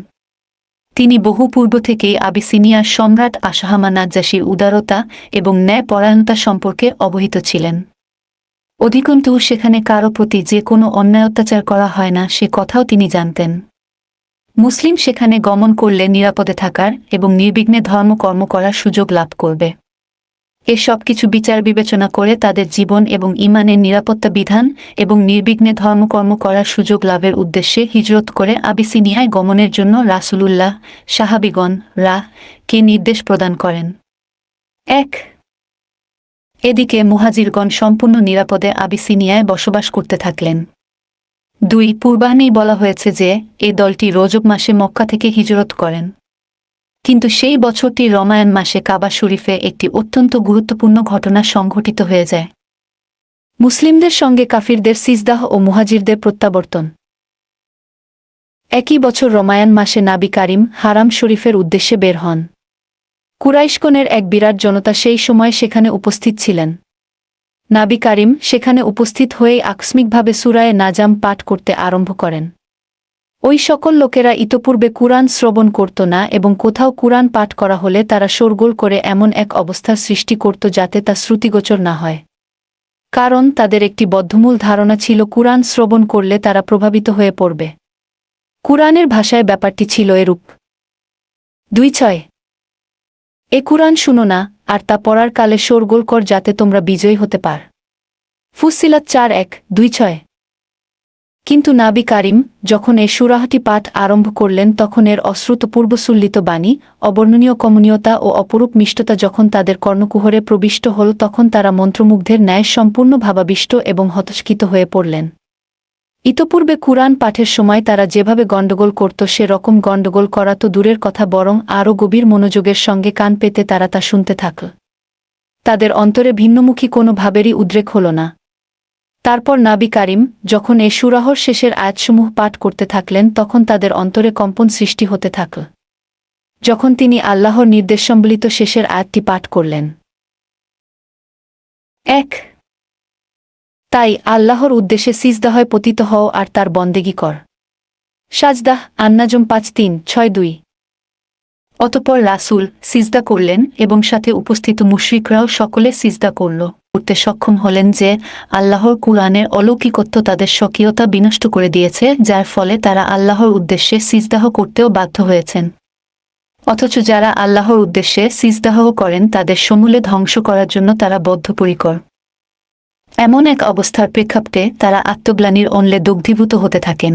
A: তিনি বহু পূর্ব থেকেই আবিসিনিয়ার সম্রাট আশহামা নাজ্জাশীর উদারতা এবং ন্যায়পরায়ণতা সম্পর্কে অবহিত ছিলেন। অধিকন্তু সেখানে কারো প্রতি যে কোনো অন্যায় অত্যাচার করা হয় না সে কথাও তিনি জানতেন। মুসলিম সেখানে গমন করলে নিরাপদে থাকার এবং নির্বিঘ্নে ধর্মকর্ম করার সুযোগ লাভ করবে। এ সব কিছু বিচার বিবেচনা করে তাদের জীবন এবং ঈমানের নিরাপত্তা বিধান এবং নির্বিঘ্নে ধর্মকর্ম করার সুযোগ লাভের উদ্দেশ্যে হিজরত করে আবিসিনিয়ায় গমনের জন্য রাসূলুল্লাহ সাহাবীগণ কে নির্দেশ প্রদান করেন। ১ এদিকে মুহাজিরগণ সম্পূর্ণ নিরাপদে আবিসিনিয়ায় বসবাস করতে থাকলেন। ২ পূর্বাহ্নেই বলা হয়েছে যে এই দলটি রজব মাসে মক্কা থেকে হিজরত করেন, কিন্তু সেই বছরটি রমায়ান মাসে কাবা শরীফে একটি অত্যন্ত গুরুত্বপূর্ণ ঘটনা সংঘটিত হয়ে যায়। মুসলিমদের সঙ্গে কাফিরদের সিজদাহ ও মুহাজিরদের প্রত্যাবর্তন। একই বছর রমায়ান মাসে নাবী কারিম হারাম শরীফের উদ্দেশ্যে বের হন। কুরাইশগণের এক বিরাট জনতা সেই সময় সেখানে উপস্থিত ছিলেন। নাবী কারিম সেখানে উপস্থিত হয়েই আকস্মিকভাবে সূরায়ে নাজাম পাঠ করতে আরম্ভ করেন। ওই সকল লোকেরা ইতপূর্বে কুরআন শ্রবণ করত না এবং কোথাও কুরআন পাঠ করা হলে তারা শোরগোল করে এমন এক অবস্থার সৃষ্টি করত যাতে তা শ্রুতিগোচর না হয়। কারণ তাদের একটি বদ্ধমূল ধারণা ছিল কুরআন শ্রবণ করলে তারা প্রভাবিত হয়ে পড়বে। কুরআনের ভাষায় ব্যাপারটি ছিল এরূপ। 2:6 এ কুরআন শুনো না, আর তা পড়ার কালে শোরগোল কর যাতে তোমরা বিজয়ী হতে পার। ফুসসিলাত 4:1-2-6 কিন্তু নাবী কারিম যখন এ সূরাহটি পাঠ আরম্ভ করলেন তখন এর অশ্রুত পূর্বসুল্লিত বাণী, অবর্ণনীয় কমনীয়তা ও অপরূপ মিষ্টতা যখন তাদের কর্ণকুহরে প্রবিষ্ট হল তখন তারা মন্ত্রমুগ্ধের ন্যায় সম্পূর্ণ ভাবাবিষ্ট এবং হতস্কিত হয়ে পড়লেন। ইতপূর্বে কুরআন পাঠের সময় তারা যেভাবে গণ্ডগোল করত সে রকম গণ্ডগোল করা তো দূরের কথা বরং আরও গভীর মনোযোগের সঙ্গে কান পেতে তারা তা শুনতে থাকল। তাদের অন্তরে ভিন্নমুখী কোনো ভাবেরই উদ্রেক হল না। তারপর নাবী কারিম যখন এ সূরাহর শেষের আয়াতসমূহ পাঠ করতে থাকলেন তখন তাদের অন্তরে কম্পন সৃষ্টি হতে থাকল। যখন তিনি আল্লাহর নির্দেশ সম্বলিত শেষের আয়াতটি পাঠ করলেন, 1 তাই আল্লাহর উদ্দেশ্যে সিজদায় পতিত হও আর তার বন্দেগী কর। সাজদাহ আন-নাজম 5:3-6-2 অতঃপর রাসূল সিজদা করলেন এবং সাথে উপস্থিত মুশরিকরাও সকলে সিজদা করতে সক্ষম হলেন যে আল্লাহর কুরআনের অলৌকিকত্ব তাদের স্বকীয়তা বিনষ্ট করে দিয়েছে, যার ফলে তারা আল্লাহর উদ্দেশ্যে সিজদাহ করতেও বাধ্য হয়েছেন। অথচ যারা আল্লাহর উদ্দেশ্যে সিজদাহ করেন তাদের সমূলে ধ্বংস করার জন্য তারা বদ্ধপরিকর। এমন এক অবস্থার প্রেক্ষাপটে তারা আত্মগ্লানির অনলে দগ্ধীভূত হতে থাকেন।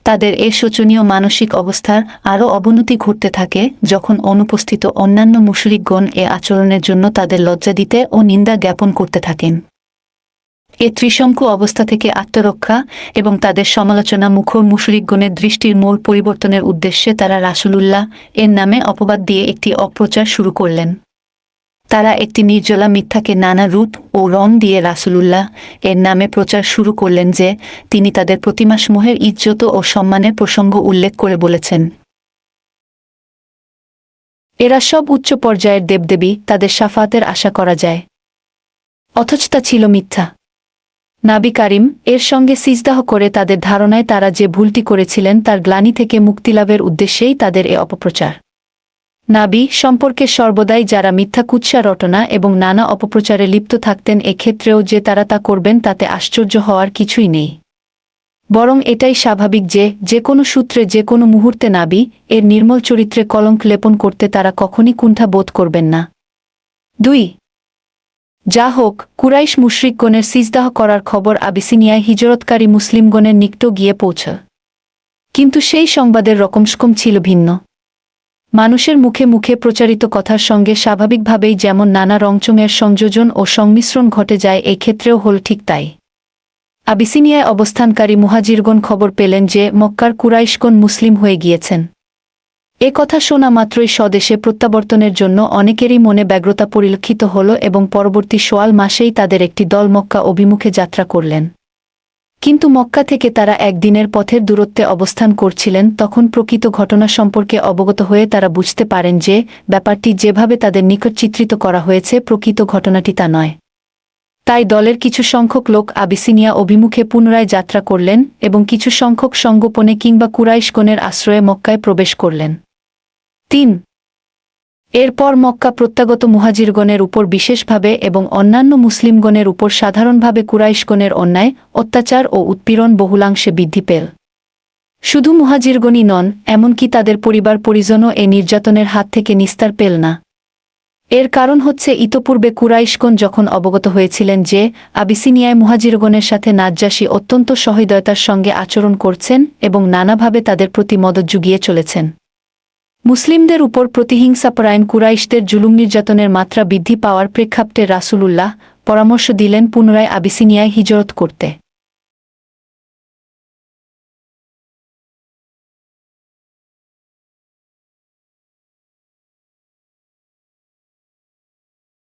A: তাদের এ শোচনীয় মানসিক অবস্থার আরও অবনতি ঘটতে থাকে যখন অনুপস্থিত অন্যান্য মুশরিকগণ এ আচরণের জন্য তাদের লজ্জা দিতে ও নিন্দা জ্ঞাপন করতে থাকেন। এ ত্রিশঙ্কু অবস্থা থেকে আত্মরক্ষা এবং তাদের সমালোচনা মুখর মুশরিকগণের দৃষ্টির মোড় পরিবর্তনের উদ্দেশ্যে তারা রাসূলুল্লাহ এর নামে অপবাদ দিয়ে একটি অপপ্রচার শুরু করলেন। তারা একটি নির্জলা মিথ্যাকে নানা রূপ ও রং দিয়ে রাসূলুল্লাহ এর নামে প্রচার শুরু করলেন যে তিনি তাদের প্রতিমাসমূহের ইজ্জত ও সম্মানের প্রসঙ্গ উল্লেখ করে বলেছেন, এরা সব উচ্চ পর্যায়ের দেবদেবী, তাদের শাফাতের আশা করা যায়। অথচ তা ছিল মিথ্যা। নাবী কারিম এর সঙ্গে সিজদাহ করে তাদের ধারণায় তারা যে ভুলটি করেছিলেন তার গ্লানি থেকে মুক্তিলাভের উদ্দেশ্যেই তাদের এ অপপ্রচার। নাবী সম্পর্কে সর্বদাই যারা মিথ্যা কুৎসা রটনা এবং নানা অপপ্রচারে লিপ্ত থাকতেন এক্ষেত্রেও যে তারা তা করবেন তাতে আশ্চর্য হওয়ার কিছুই নেই, বরং এটাই স্বাভাবিক যে কোনো সূত্রে যে কোনো মুহূর্তে নাবী এর নির্মল চরিত্রে কলঙ্ক লেপন করতে তারা কখনই কুণ্ঠা বোধ করবেন না। 2 যা হোক, কুরাইশ মুশরিকগণের সিজদাহ করার খবর আবিসিনিয়ায় হিজরতকারী মুসলিমগণের নিকট গিয়ে পৌঁছ, কিন্তু সেই সংবাদের রকমসকম ছিল ভিন্ন। মানুষের মুখে মুখে প্রচারিত কথার সঙ্গে স্বাভাবিকভাবেই যেমন নানা রংচঙের সংযোজন ও সংমিশ্রণ ঘটে যায় এই ক্ষেত্রেও হল ঠিক তাই। আবিসিনিয়ায় অবস্থানকারী মুহাজিরগণ খবর পেলেন যে মক্কার কুরাইশগণ মুসলিম হয়ে গিয়েছেন। এ কথা শোনা মাত্রই স্বদেশে প্রত্যাবর্তনের জন্য অনেকেরই মনে ব্যগ্রতা পরিলক্ষিত হল এবং পরবর্তী সোয়াল মাসেই তাদের একটি দল মক্কা অভিমুখে যাত্রা করলেন। কিন্তু মক্কা থেকে তারা একদিনের পথের দূরত্বে অবস্থান করছিলেন তখন প্রকৃত ঘটনা সম্পর্কে অবগত হয়ে তারা বুঝতে পারেন যে ব্যাপারটি যেভাবে তাদের নিকট চিত্রিত করা হয়েছে প্রকৃত ঘটনাটি তা নয়। তাই দলের কিছু সংখ্যক লোক আবিসিনিয়া অভিমুখে পুনরায় যাত্রা করলেন এবং কিছু সংখ্যক সঙ্গোপনে কিংবা কুরাইশগণের আশ্রয়ে মক্কায় প্রবেশ করলেন। 3 এরপর মক্কা প্রত্যাগত মুহাজিরগণের উপর বিশেষভাবে এবং অন্যান্য মুসলিমগণের উপর সাধারণভাবে কুরাইশগণের অন্যায়, অত্যাচার ও উৎপীড়ন বহুলাংশে বৃদ্ধি পেল। শুধু মুহাজিরগণই নন, এমনকি তাদের পরিবার পরিজনও এ নির্যাতনের হাত থেকে নিস্তার পেল না। এর কারণ হচ্ছে ইতপূর্বে কুরাইশগণ যখন অবগত হয়েছিলেন যে আবিসিনিয়ায় মুহাজিরগণের সাথে নাজ্জাশী অত্যন্ত সহৃদয়তার সঙ্গে আচরণ করছেন এবং নানাভাবে তাদের প্রতি মদদ জুগিয়ে চলেছেন, মুসলিমদের উপর প্রতিহিংসাপরায়ণ কুরাইশদের জুলুম নির্যাতনের মাত্রা বৃদ্ধি পাওয়ার প্রেক্ষাপটে রাসূলুল্লাহ পরামর্শ দিলেন পুনরায় আবিসিনিয়ায় হিজরত করতে।